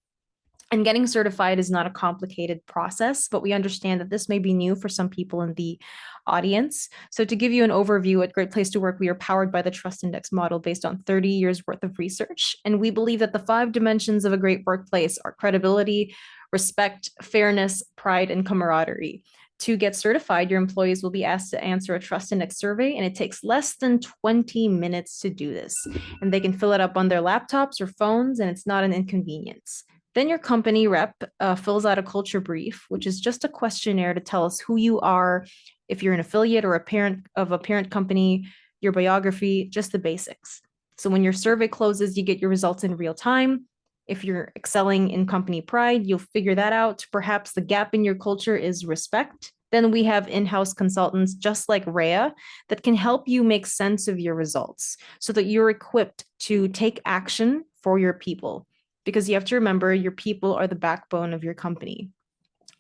And getting certified is not a complicated process, but we understand that this may be new for some people in the audience. So to give you an overview, at Great Place to Work, we are powered by the Trust Index model based on 30 years worth of research. And we believe that the 5 dimensions of a great workplace are credibility, respect, fairness, pride, and camaraderie. To get certified, your employees will be asked to answer a Trust Index survey, and it takes less than 20 minutes to do this. And they can fill it up on their laptops or phones, and it's not an inconvenience. Then your company rep fills out a culture brief, which is just a questionnaire to tell us who you are, if you're an affiliate or a parent of a parent company, your biography, just the basics. So when your survey closes, you get your results in real time. If you're excelling in company pride, you'll figure that out. Perhaps the gap in your culture is respect. Then we have in-house consultants just like Rhea that can help you make sense of your results so that you're equipped to take action for your people. Because you have to remember, your people are the backbone of your company.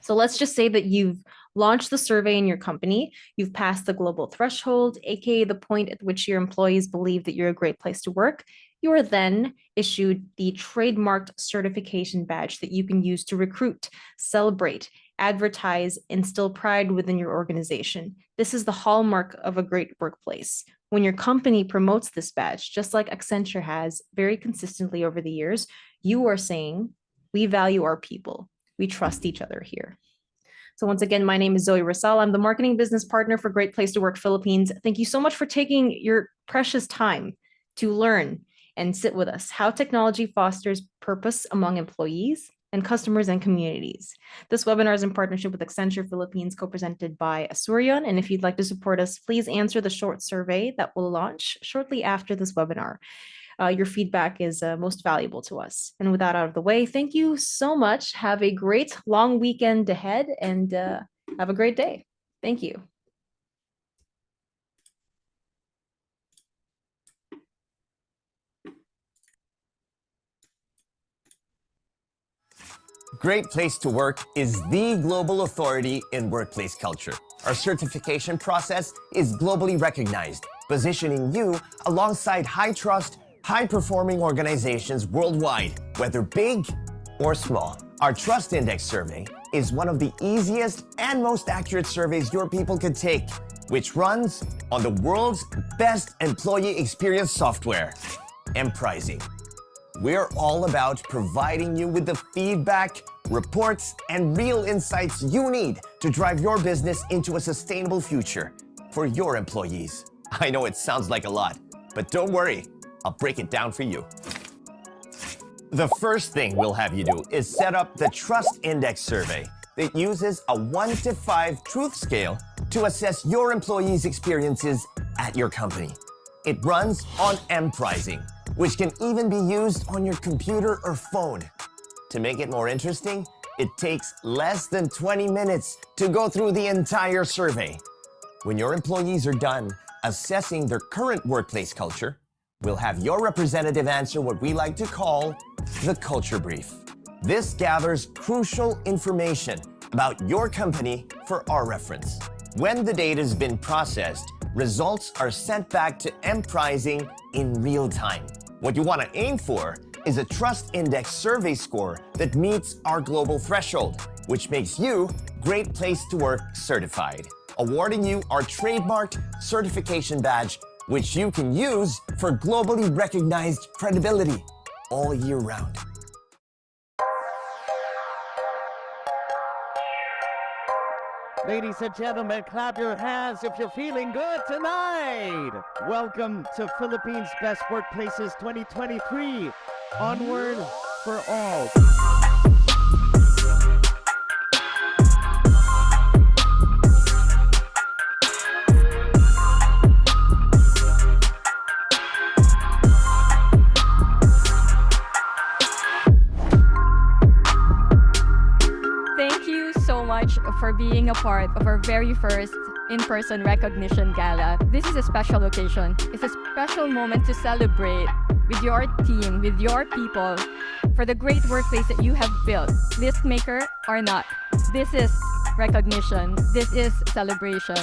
So let's just say that you've launched the survey in your company, you've passed the global threshold, aka the point at which your employees believe that you're a great place to work. You are then issued the trademarked certification badge that you can use to recruit, celebrate, advertise, instill pride within your organization. This is the hallmark of a great workplace. When your company promotes this badge, just like Accenture has very consistently over the years, you are saying, we value our people. We trust each other here. So once again, my name is Zoe Rosal. I'm the marketing business partner for Great Place to Work Philippines. Thank you so much for taking your precious time to learn and sit with us. How technology fosters purpose among employees and customers and communities. This webinar is in partnership with Accenture Philippines, co-presented by Asurion. And if you'd like to support us, please answer the short survey that will launch shortly after this webinar. Your feedback is most valuable to us. And with that out of the way, thank you so much. Have a great long weekend ahead and have a great day. Thank you. Great Place to Work is the global authority in workplace culture. Our certification process is globally recognized, positioning you alongside high-trust, high-performing organizations worldwide, whether big or small. Our Trust Index survey is one of the easiest and most accurate surveys your people could take, which runs on the world's best employee experience software, Emprising. We're all about providing you with the feedback, reports, and real insights you need to drive your business into a sustainable future for your employees. I know it sounds like a lot, but don't worry, I'll break it down for you. The first thing we'll have you do is set up the Trust Index survey. It uses a 1 to 5 truth scale to assess your employees' experiences at your company. It runs on Emprising, which can even be used on your computer or phone. To make it more interesting, it takes less than 20 minutes to go through the entire survey. When your employees are done assessing their current workplace culture, we'll have your representative answer what we like to call the culture brief. This gathers crucial information about your company for our reference. When the data's been processed, results are sent back to Emprising in real time. What you want to aim for is a Trust Index survey score that meets our global threshold, which makes you Great Place to Work certified, awarding you our trademarked certification badge, which you can use for globally recognized credibility all year round. Ladies and gentlemen, clap your hands if you're feeling good tonight. Welcome to Philippines Best Workplaces 2023. Onward for all. Thank you so much for being a part of our very first in-person recognition gala. This is a special occasion. It's a special moment to celebrate with your team, with your people, for the great workplace that you have built, list maker or not. This is recognition. This is celebration.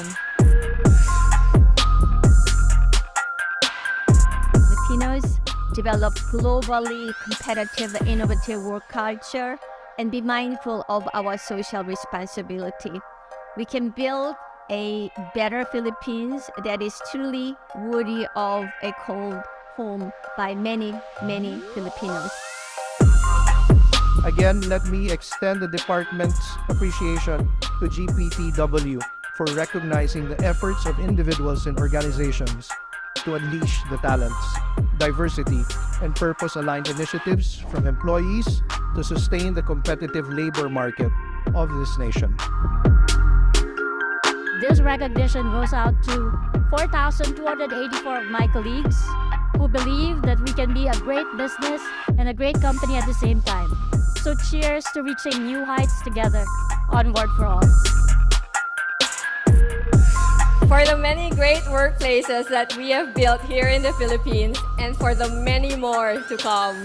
Filipinos develop globally competitive, innovative work culture and be mindful of our social responsibility. We can build a better Philippines that is truly worthy of a called home by many, many Filipinos. Again, let me extend the department's appreciation to GPTW for recognizing the efforts of individuals and organizations to unleash the talents, diversity, and purpose-aligned initiatives from employees to sustain the competitive labor market of this nation. This recognition goes out to 4,284 of my colleagues who believe that we can be a great business and a great company at the same time. So cheers to reaching new heights together. Onward for all. For the many great workplaces that we have built here in the Philippines and for the many more to come.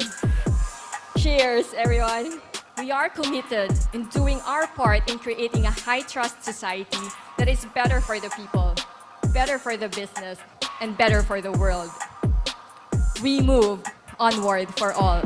Cheers, everyone. We are committed in doing our part in creating a high-trust society that is better for the people, better for the business, and better for the world. We move onward for all.